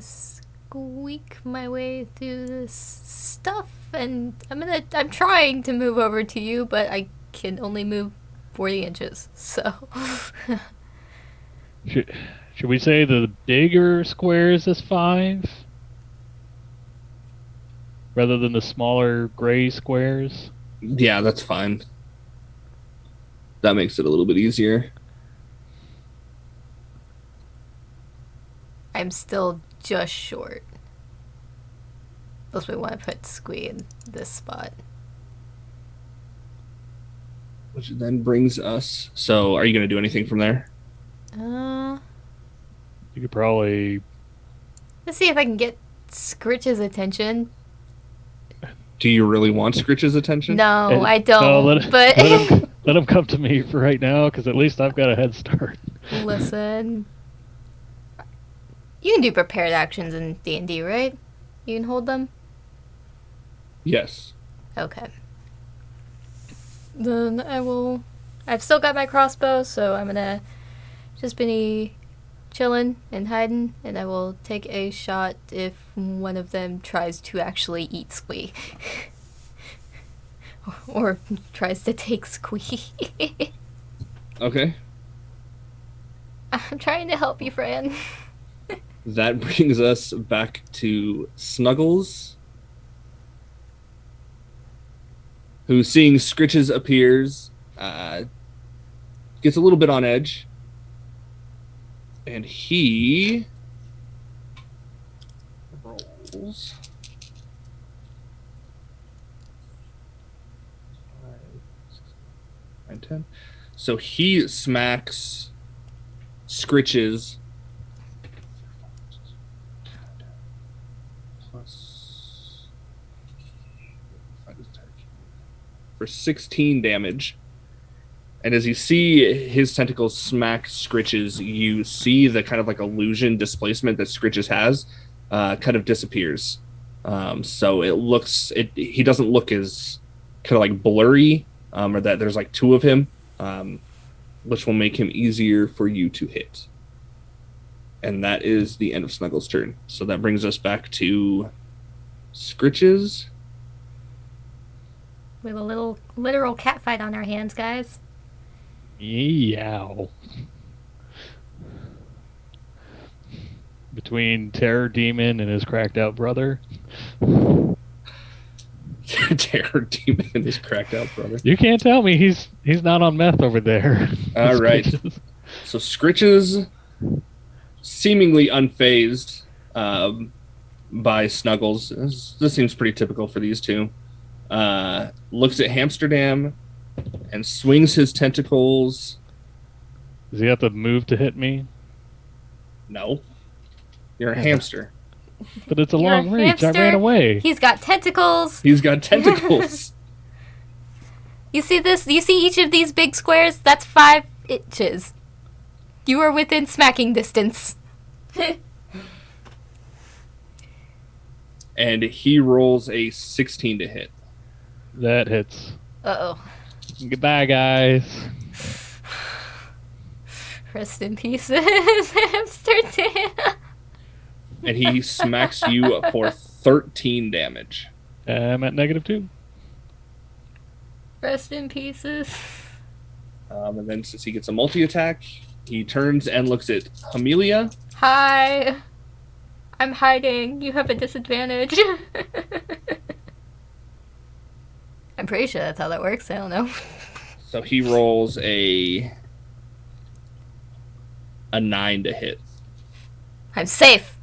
Squeak my way through this stuff, and I'm trying to move over to you, but I can only move 40 inches. So Should we say the bigger squares is 5? Rather than the smaller gray squares? Yeah, that's fine. That makes it a little bit easier. I'm still just short. Unless we want to put Squee in this spot. Which then brings us. So, are you going to do anything from there? You could probably. Let's see if I can get Scritch's attention. Do you really want Scritch's attention? No, I don't. No, but let him come to me for right now, because at least I've got a head start. listen, you can do prepared actions in D&D, right? You can hold them. Yes. Okay. Then I will. I've still got my crossbow, so I'm gonna just be chilling and hiding, and I will take a shot if one of them tries to actually eat Squee. Or tries to take Squee. Okay. I'm trying to help you, Fran. That brings us back to Snuggles, who, seeing Scritches appears, gets a little bit on edge. And he rolls 5, 6, 9, 10. So he smacks Scritches plus for 16 damage. And as you see his tentacles smack Scritch's, you see the kind of like illusion displacement that Scritch's has kind of disappears. So he doesn't look as kind of like blurry, or that there's like two of him, which will make him easier for you to hit. And that is the end of Snuggles' turn. So that brings us back to Scritch's. We have a little literal cat fight on our hands, guys. Yow. Between Terror Demon and his cracked out brother. Terror Demon and his cracked out brother. You can't tell me he's not on meth over there. All right. So Scritch's seemingly unfazed by Snuggles. This seems pretty typical for these two. Looks at Hamsterdam and swings his tentacles. Does he have to move to hit me? No. You're a hamster. But it's a You're long a reach. I hamster. ran away. He's got tentacles. He's got tentacles. You see this? You see each of these big squares? That's 5 inches. You are within smacking distance. And he rolls a 16 to hit. That hits. Uh-oh. Goodbye, guys. Rest in peace, Hamsterdam. And he smacks you for 13 damage. I'm at -2. Rest in pieces. And then since he gets a multi-attack, he turns and looks at Amelia. Hi. I'm hiding. You have a disadvantage. I'm pretty sure that's how that works. I don't know. So he rolls a 9 to hit. I'm safe.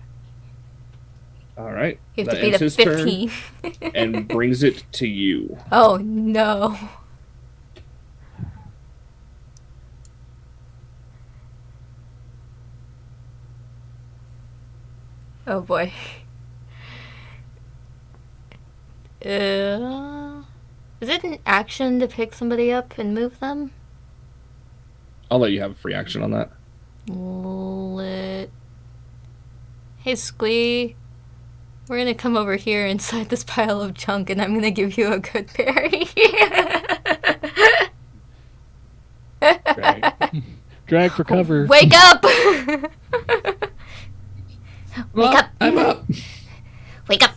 All right. You have That to beat ends a his turn 15. and brings it to you. Oh no. Oh boy. Is it an action to pick somebody up and move them? I'll let you have a free action on that. Hey, Squee. We're gonna come over here inside this pile of junk and I'm gonna give you a good berry. Drag for cover. Wake up! Wake up! I'm up. Wake up!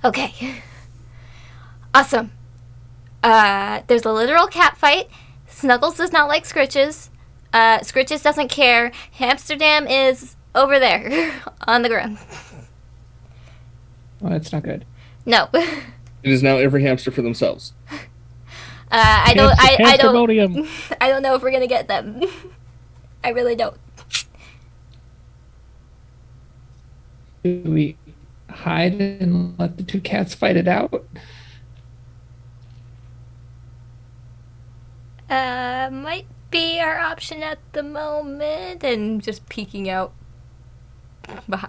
Okay. Awesome. There's a literal cat fight. Snuggles does not like Scritches. Scritches doesn't care. Hamsterdam is over there on the ground. Well, that's not good. No. It is now every hamster for themselves. I Hamstermodium. don't know if we're gonna get them. I really don't. Do we hide and let the two cats fight it out? Might be our option at the moment. And just peeking out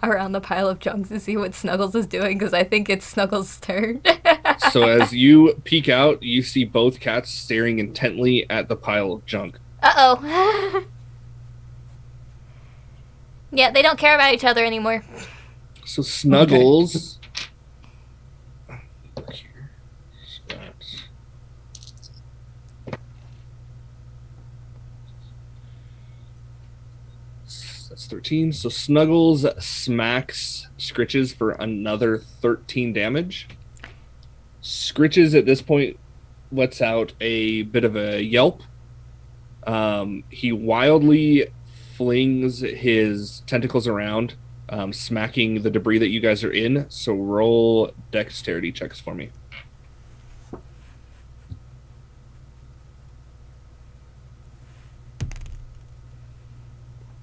around the pile of junk to see what Snuggles is doing, because I think it's Snuggles' turn. So as you peek out, you see both cats staring intently at the pile of junk. Uh-oh. Yeah, they don't care about each other anymore. So Snuggles... That's 13. So Snuggles smacks Scritches for another 13 damage. Scritches at this point lets out a bit of a yelp. He wildly flings his tentacles around, smacking the debris that you guys are in. So roll dexterity checks for me.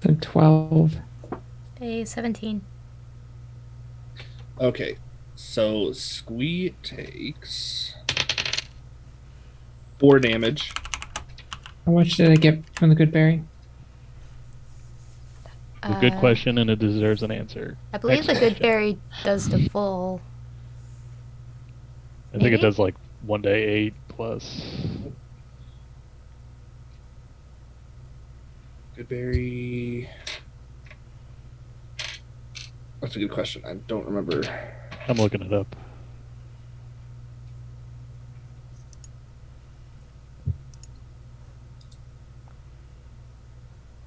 So 12. A 17. Okay, so Squee takes 4 damage. How much did I get from the good berry? A good question, and it deserves an answer. I believe the good berry does the full. I think it Maybe? does like 1 day 8 plus. Good berry. That's a good question. I don't remember. I'm looking it up.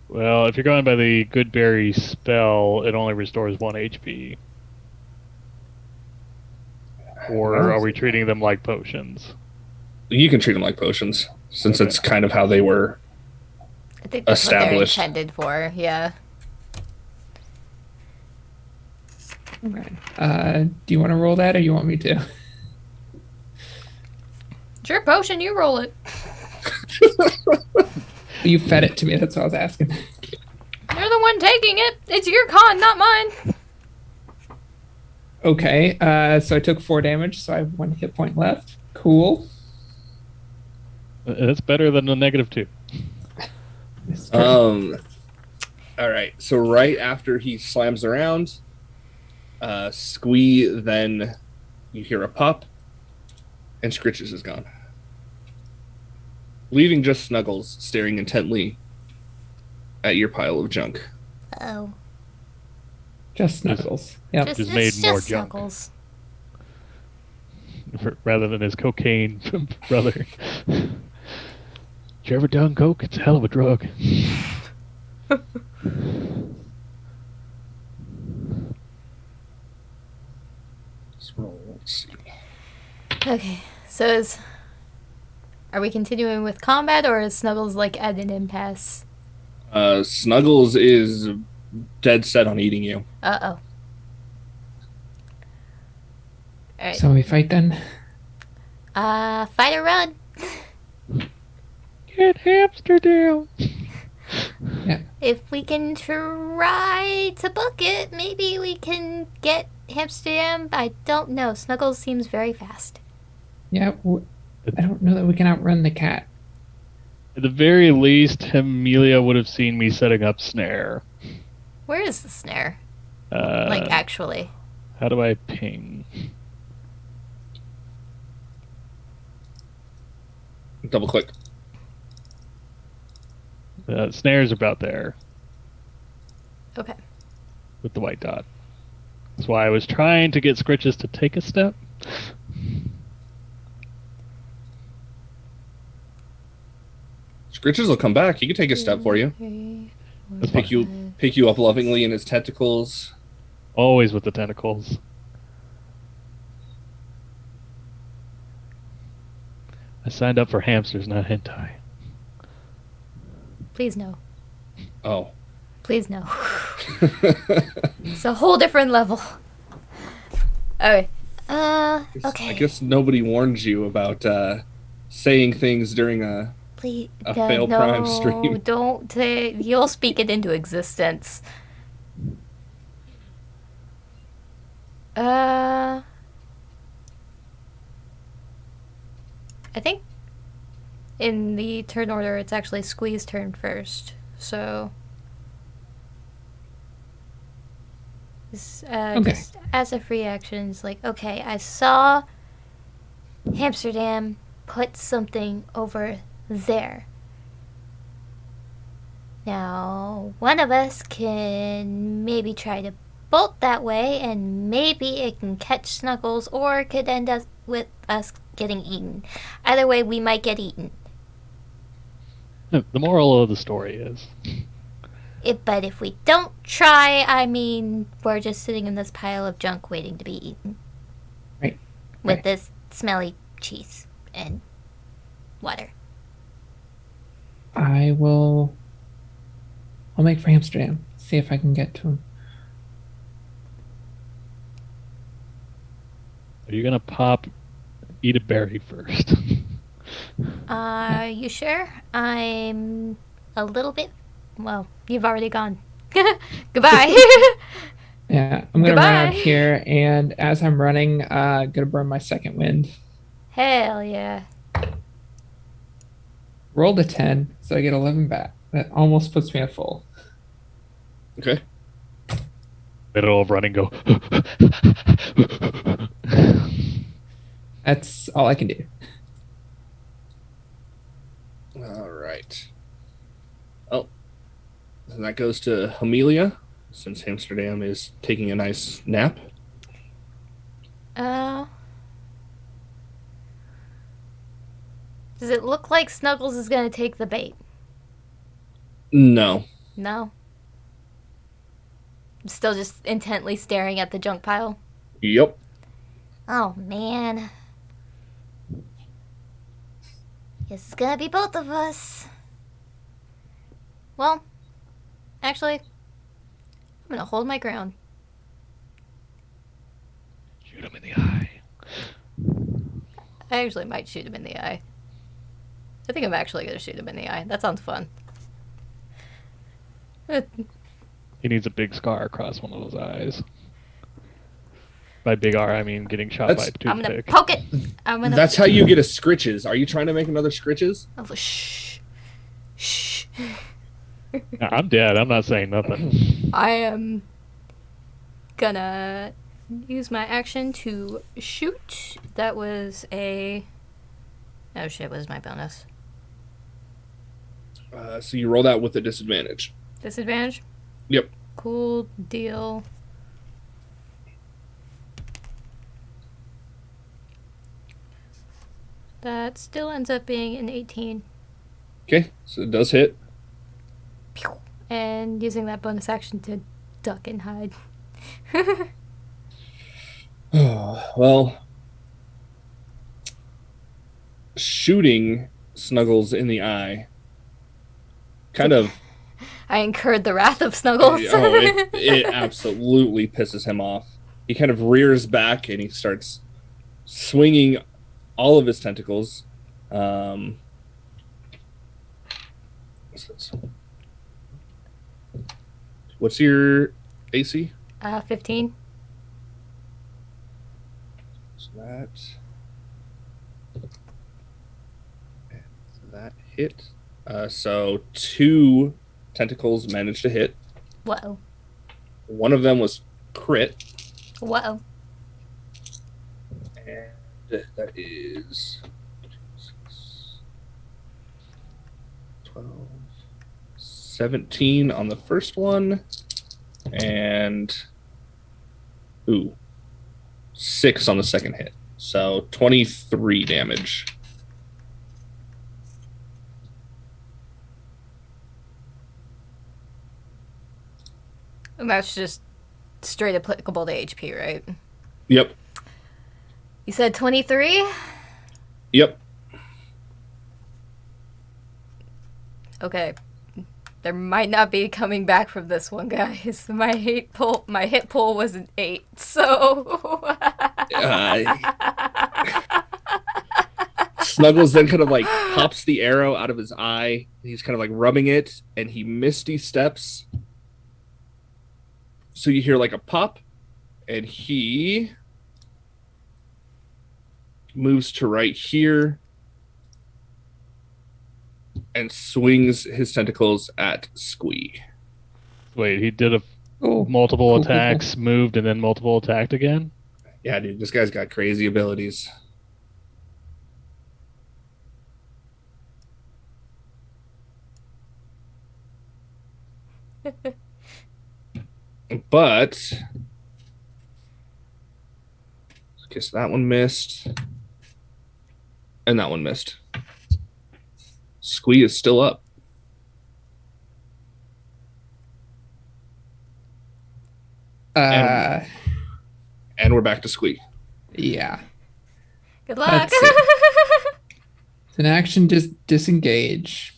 Well, if you're going by the good berry spell, it only restores 1 HP. Or are we treating them like potions? You can treat them like potions, since it's kind of how they were I think that's established. what they're intended for. Yeah. Okay. Do you want to roll that, or you want me to? It's your potion. You roll it. You fed it to me. That's what I was asking. You're the one taking it. It's your con, not mine. Okay. So I took 4 damage, so I have 1 hit point left. Cool. That's better than a -2. All right. So right after he slams around, Squee, then you hear a pop, and Scritches is gone, leaving just Snuggles staring intently at your pile of junk. Oh. Just Snuggles. Yep. Just made more junk. Snuggles. Rather than his cocaine brother. You ever done coke? It's a hell of a drug. Let's see. Okay, so are we continuing with combat, or is Snuggles like at an impasse? Snuggles is dead set on eating you. Uh-oh. Alright. So we fight then? Fight or run. Get Hamsterdam! Yeah. If we can try to book it, maybe we can get Hamsterdam. I don't know. Snuggles seems very fast. Yeah. I don't know that we can outrun the cat. At the very least, Amelia would have seen me setting up snare. Where is the snare? Like, Actually. How do I ping? Double click. Snare's about there Okay. with the white dot. That's why I was trying to get Scritches to take a step. Scritches will come back. He can take a step for you. That's Pick you up lovingly in his tentacles. Always with the tentacles. I signed up for hamsters, not hentai. Please no. Oh. Please no. It's a whole different level. Okay. Okay. I guess nobody warned you about saying things during a Please, fail prime stream. Don't say. You'll speak it into existence. I think in the turn order, it's actually Squee's turn first. So, Okay. just as a free action, it's like, okay, I saw Hamsterdam put something over there. Now, one of us can maybe try to bolt that way, and maybe it can catch Snuggles, or it could end up with us getting eaten. Either way, we might get eaten. The moral of the story is... But if we don't try, I mean, we're just sitting in this pile of junk waiting to be eaten. Right. With Right. this smelly cheese and water. I'll make for Amsterdam. See if I can get to him. Are you gonna eat a berry first? Are you sure? I'm a little bit... Well, you've already gone. Goodbye. Yeah, I'm gonna run out Goodbye. here, and as I'm running, gonna burn my second wind. Hell yeah. Rolled a 10, so I get 11 back. That almost puts me at full. Okay. Middle of running, go. That's all I can do. All right. Oh, and that goes to Amelia, since Amsterdam is taking a nice nap. Uh, does it look like Snuggles is gonna take the bait? No. No. I'm still just intently staring at the junk pile. Yep. Oh man. Guess it's gonna be both of us. Well, actually, I'm gonna hold my ground. Shoot him in the eye. I actually might shoot him in the eye. I think I'm actually gonna shoot him in the eye. That sounds fun. He needs a big scar across one of those eyes. By big R, I mean getting shot by a That's- I'm gonna toothpick. poke it. I'm gonna. That's how you get a scritches. Are you trying to make another scritches? Oh, shh. Shh. Nah, I'm dead. I'm not saying nothing. I am gonna use my action to shoot. That was a. Oh shit! What is my bonus? So you roll that with a disadvantage. Disadvantage? Yep. Cool deal. That still ends up being an 18. Okay, so it does hit. Pew! And using that bonus action to duck and hide. Well, shooting Snuggles in the eye kind of I incurred the wrath of Snuggles. it absolutely pisses him off. He kind of rears back and he starts swinging all of his tentacles. What's this? What's your AC? 15. So that hit. So 2 tentacles managed to hit. Whoa. One of them was crit. Whoa. And that is 12, 17 on the first one. And 6 on the second hit. So 23 damage. And that's just straight applicable to HP, right? Yep. You said 23? Yep. Okay. There might not be coming back from this one, guys. My hit pull was an 8, so Snuggles then kind of like pops the arrow out of his eye. He's kind of like rubbing it, and he misty steps. So you hear like a pop, and he moves to right here and swings his tentacles at Squee. Wait, he did a Oh, multiple cool, cool, attacks, moved, and then multiple attacked again? Yeah, dude, this guy's got crazy abilities. But okay, so that one missed, and that one missed. Squee is still up. Uh, And we're back to Squee. yeah. good luck. Let's see. It's an action disengage.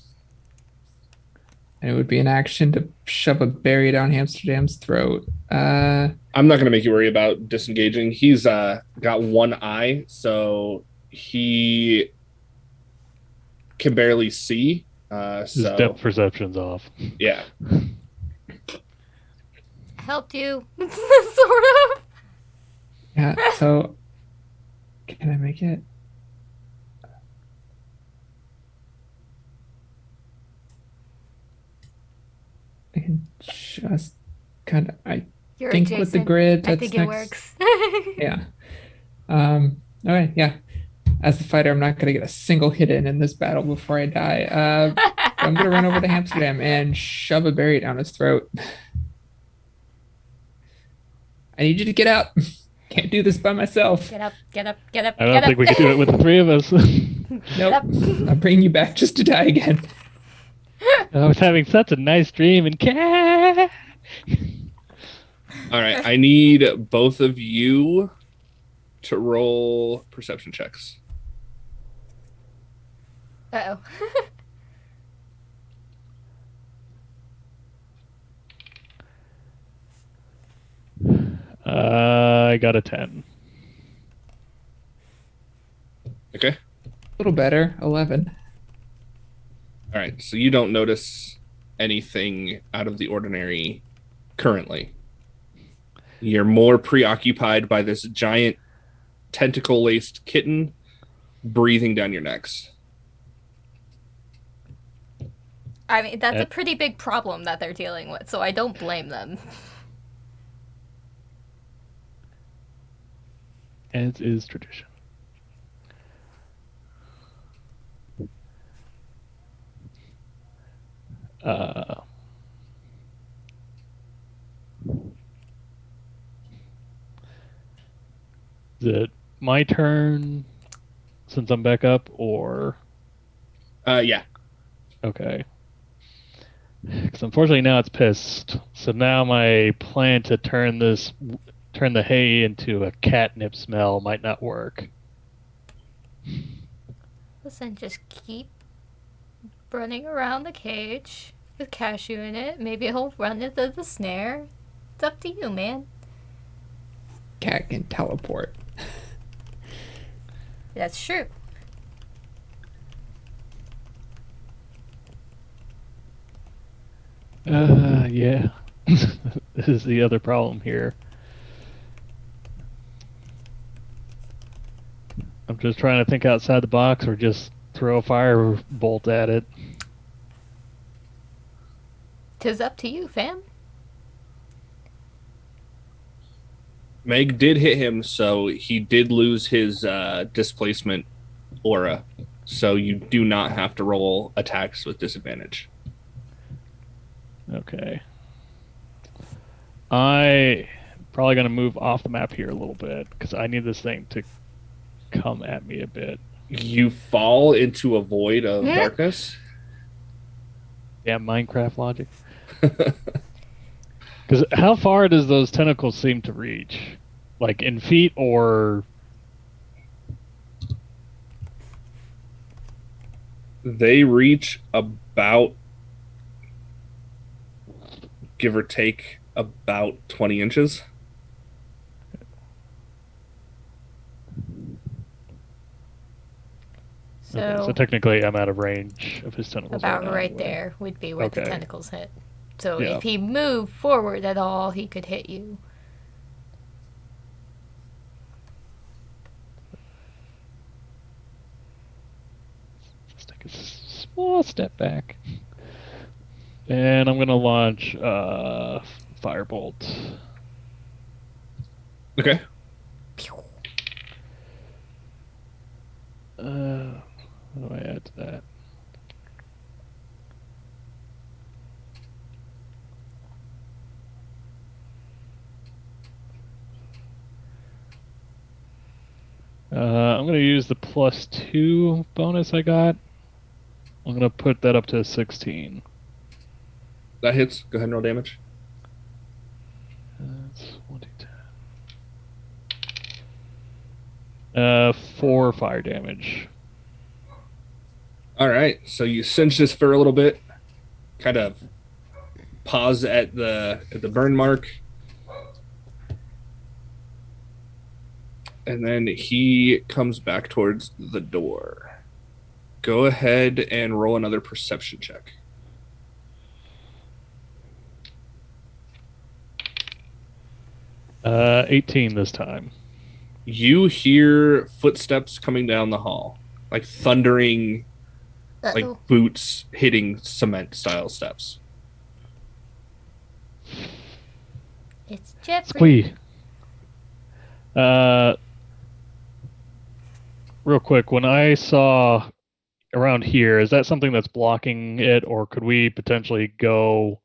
And it would be an action to shove a berry down Hamsterdam's throat. I'm not going to make you worry about disengaging. He's got one eye, so he can barely see. His So depth perception's off. yeah. Helped you, sort of. Yeah, so can I make it? I can just kind of, I You're think with the adjacent. grid, I that's think it next. works. Yeah. Okay, yeah. As a fighter, I'm not going to get a single hit in this battle before I die. I'm going to run over to Amsterdam and shove a berry down his throat. I need you to get out. Can't do this by myself. Get up, get up, get up, I don't get think up. we could do it with the three of us. Nope. up. I'm bringing you back just to die again. I was having such a nice dream and cat. All right, I need both of you to roll perception checks. Uh-oh. I got a 10. Okay. A little better. 11. All right, so you don't notice anything out of the ordinary currently. You're more preoccupied by this giant tentacle-laced kitten breathing down your necks. I mean, that's a pretty big problem that they're dealing with, so I don't blame them. As is tradition. Is it my turn since I'm back up, or Yeah. okay? Because unfortunately now it's pissed. So now my plan to turn the hay into a catnip smell might not work. Listen, just keep running around the cage with Cashew in it. Maybe he'll run into the snare. It's up to you, man. Cat can teleport. That's true. Yeah. This is the other problem here. I'm just trying to think outside the box or just throw a fire bolt at it. 'Tis up to you, fam. Meg did hit him, so he did lose his displacement aura. So you do not have to roll attacks with disadvantage. Okay. I probably going to move off the map here a little bit because I need this thing to come at me a bit. You fall into a void of darkness. Yeah, Minecraft logic. Because how far does those tentacles seem to reach? Like in feet or... They reach about, give or take, about 20 inches. So, Okay, so technically I'm out of range of his tentacles. about now right anyway. there would be where the Okay. tentacles hit. So Yeah. if he moved forward at all, he could hit you. Let's take a small step back. And I'm going to launch Firebolt. Okay. What do I add to that? I'm going to use the +2 bonus I got. I'm going to put that up to 16. That hits. Go ahead and roll damage. That's 1d10. 4 fire damage. All right. So you cinch this fur a little bit. Kind of pause at the burn mark. And then he comes back towards the door. Go ahead and roll another perception check. 18 this time. You hear footsteps coming down the hall, like thundering, like Uh-oh. boots hitting cement style steps. It's Jeffrey. Squee. real quick, when I saw around here, is that something that's blocking it, or could we potentially go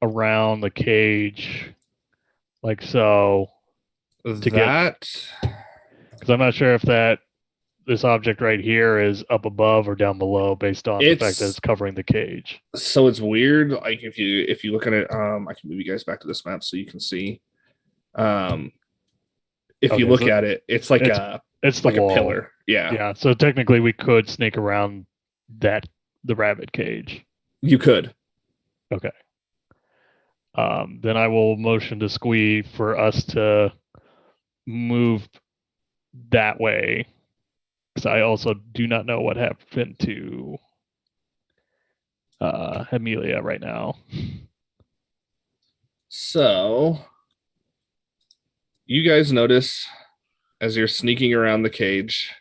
around the cage like so to get? That Because I'm not sure if this object right here is up above or down below based on the fact that it's it's covering the cage. so it's weird. Like if you look at it, I can move you guys back to this map so you can see. Um, if you Okay, look so at it, it's like it's a it's the wall. pillar. Yeah, Yeah, so technically we could sneak around the rabbit cage. you could. Okay. Then I will motion to Squee for us to move that way, because I also do not know what happened to Amelia right now. So you guys notice as you're sneaking around the cage,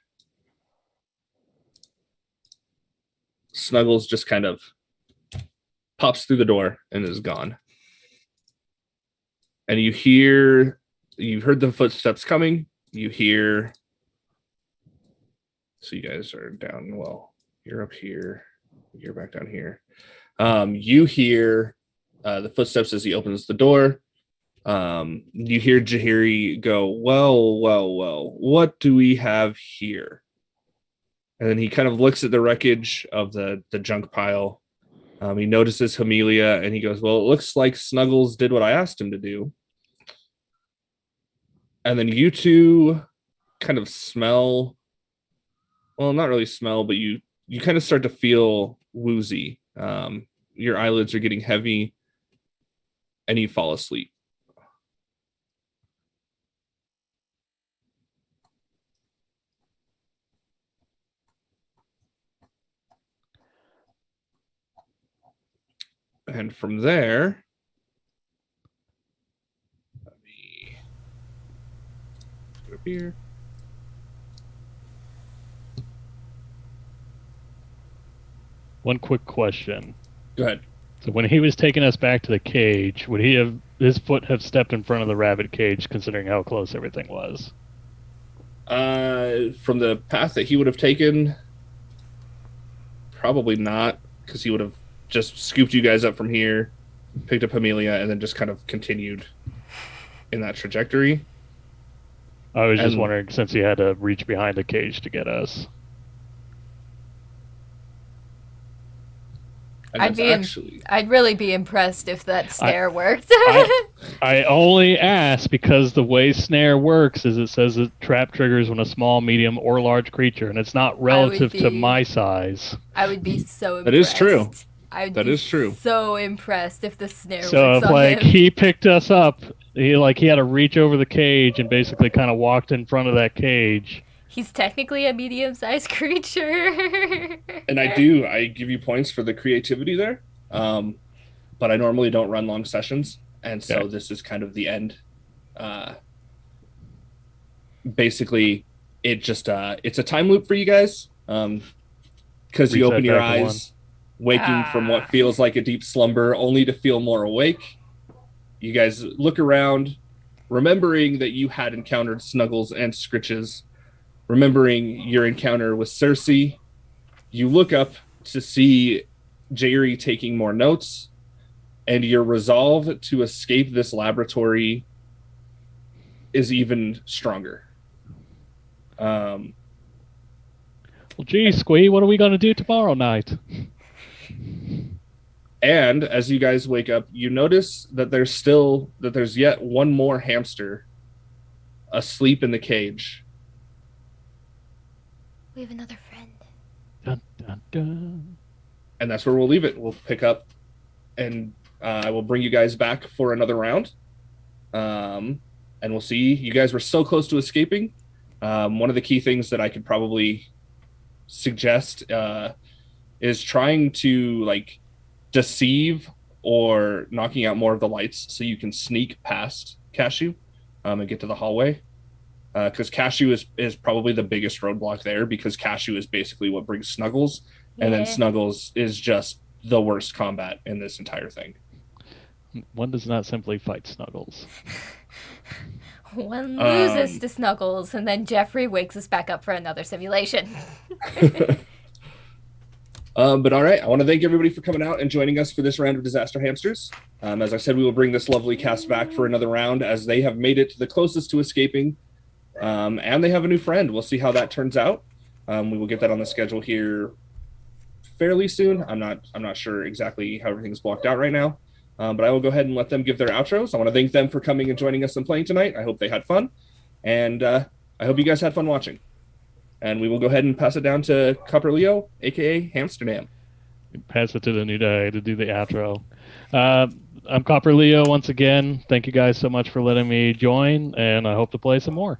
Snuggles just kind of pops through the door and is gone. And you've heard the footsteps coming. You hear, so you guys are down. Well, you're up here. You're back down here. You hear the footsteps as he opens the door. You hear Jahiri go, well, what do we have here? And then he kind of looks at the wreckage of the junk pile. He notices Hamelia and he goes, well, it looks like Snuggles did what I asked him to do. And then you two kind of smell, well, not really smell, but you kind of start to feel woozy. Your eyelids are getting heavy and you fall asleep. And from there, let me go up here. One quick question. Go ahead. So when he was taking us back to the cage, would his foot have stepped in front of the rabbit cage, considering how close everything was? From the path that he would have taken, probably not, because he would have just scooped you guys up from here, picked up Amelia, and then just kind of continued in that trajectory. I was just wondering, since he had to reach behind the cage to get us. I'd really be impressed if that snare worked. I only ask because the way snare works is it says it trap triggers when a small, medium, or large creature, and it's not relative to my size. I would be so impressed. That is true. That is true. So impressed if the snare works So if on him. he picked us up, he had to reach over the cage and basically kind of walked in front of that cage. He's technically a medium-sized creature. And I give you points for the creativity there. But I normally don't run long sessions. And so This is kind of the end. Basically, it's a time loop for you guys. Because you open your eyes, waking from what feels like a deep slumber, only to feel more awake. You guys look around, remembering that you had encountered Snuggles and Scritches, remembering your encounter with Cersei. You look up to see Jerry taking more notes, and your resolve to escape this laboratory is even stronger. Well, gee, Squee, what are we going to do tomorrow night? And as you guys wake up, you notice that there's yet one more hamster asleep in the cage. We have another friend. Dun, dun, dun. And that's where we'll leave it. We'll pick up, and I will bring you guys back for another round. And we'll see. You guys were so close to escaping. One of the key things that I could probably suggest is trying to deceive or knocking out more of the lights so you can sneak past Cashew and get to the hallway. Because Cashew is probably the biggest roadblock there, because Cashew is basically what brings Snuggles, and then Snuggles is just the worst combat in this entire thing. One does not simply fight Snuggles. One loses to Snuggles, and then Jeffrey wakes us back up for another simulation. But all right, I want to thank everybody for coming out and joining us for this round of Disaster Hamsters. As I said, we will bring this lovely cast back for another round as they have made it to the closest to escaping, and they have a new friend. We'll see how that turns out. We will get that on the schedule here fairly soon. I'm not sure exactly how everything's blocked out right now, but I will go ahead and let them give their outros. I want to thank them for coming and joining us and playing tonight. I hope they had fun, and I hope you guys had fun watching. And we will go ahead and pass it down to Copper Leo, aka Hamsterdam. Pass it to the new guy to do the outro. I'm Copper Leo once again. Thank you guys so much for letting me join, and I hope to play some more.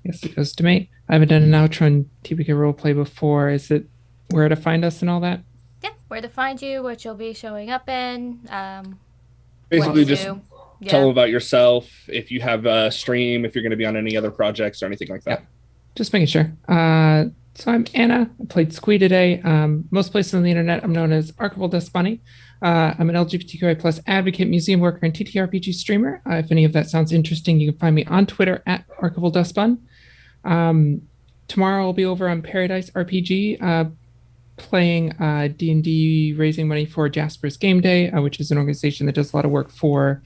Yes, it goes to me. I haven't done an outro on TPK Roleplay before. Is it where to find us and all that? Yeah, where to find you, what you'll be showing up in. Basically, what to just do. tell them about yourself, if you have a stream, if you're going to be on any other projects or anything like that. Yep. Just making sure. So I'm Anna. I played Squee today. Most places on the internet, I'm known as Archival Dust Bunny. I'm an LGBTQI plus advocate, museum worker, and TTRPG streamer. If any of that sounds interesting, you can find me on Twitter at Archival Dust Bun. Tomorrow I'll be over on Paradise RPG playing D&D, raising money for Jasper's Game Day, which is an organization that does a lot of work for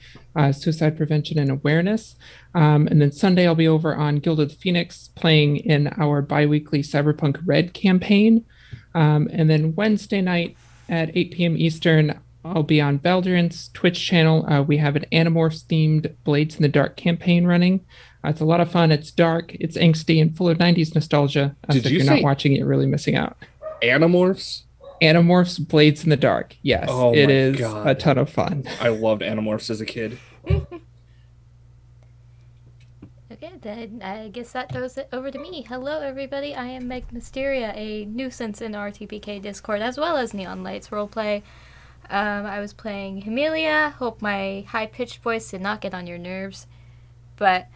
suicide prevention and awareness. And then Sunday I'll be over on Guild of the Phoenix playing in our bi-weekly Cyberpunk Red campaign. And then Wednesday night at 8 p.m. Eastern, I'll be on Baldur's Twitch channel. We have an Animorphs themed Blades in the Dark campaign running. It's a lot of fun. It's dark, it's angsty, and full of 90s nostalgia. So if you're not watching it, you're really missing out. Animorphs? Animorphs Blades in the Dark. Yes, it is God. a ton of fun. I loved Animorphs as a kid. Okay, then I guess that throws it over to me. Hello, everybody. I am Meg Mysteria, a nuisance in our TPK Discord, as well as Neon Lights Roleplay. I was playing Amelia. Hope my high-pitched voice did not get on your nerves. But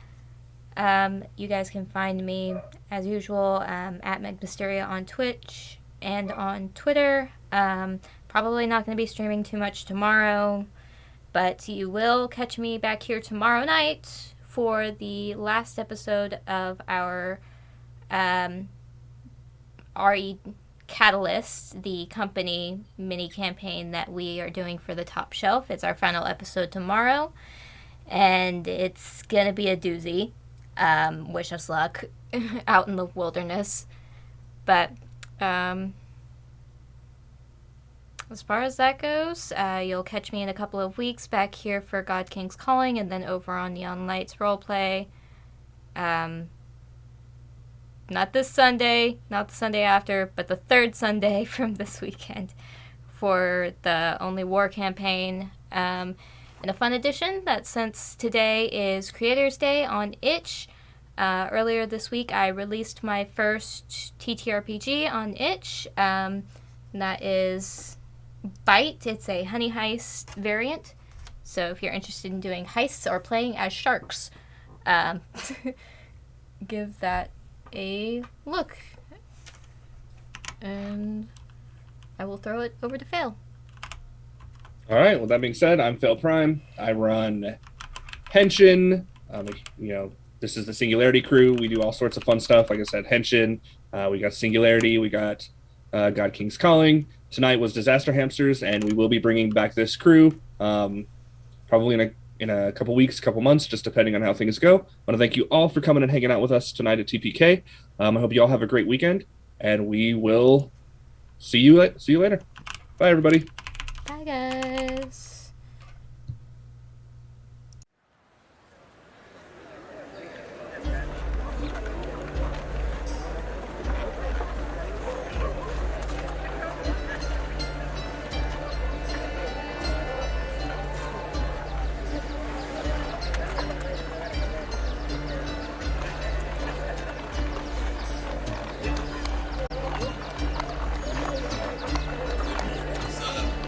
you guys can find me, as usual, at Meg Mysteria on Twitch and on Twitter. Probably not going to be streaming too much tomorrow, but you will catch me back here tomorrow night for the last episode of our RE Catalyst, the company mini campaign that we are doing for the Top Shelf. It's our final episode tomorrow, and it's going to be a doozy. Wish us luck out in the wilderness. But as far as that goes, you'll catch me in a couple of weeks back here for God King's Calling, and then over on Neon Lights Roleplay. Not this Sunday, not the Sunday after, but the third Sunday from this weekend for the Only War campaign. In a fun addition, that since today is Creators Day on Itch, earlier this week I released my first TTRPG on Itch. That is Bite. It's a Honey Heist variant. So if you're interested in doing heists or playing as sharks, give that a look. And I will throw it over to Fail. All right. Well, that being said, I'm Fail Prime. I run Henshin. This is the Singularity Crew. We do all sorts of fun stuff. Like I said, Henshin. We got Singularity. We got God King's Calling. Tonight was Disaster Hamsters, and we will be bringing back this crew probably in a couple weeks, couple months, just depending on how things go. I want to thank you all for coming and hanging out with us tonight at TPK. I hope you all have a great weekend, and we will see you later. Bye, everybody.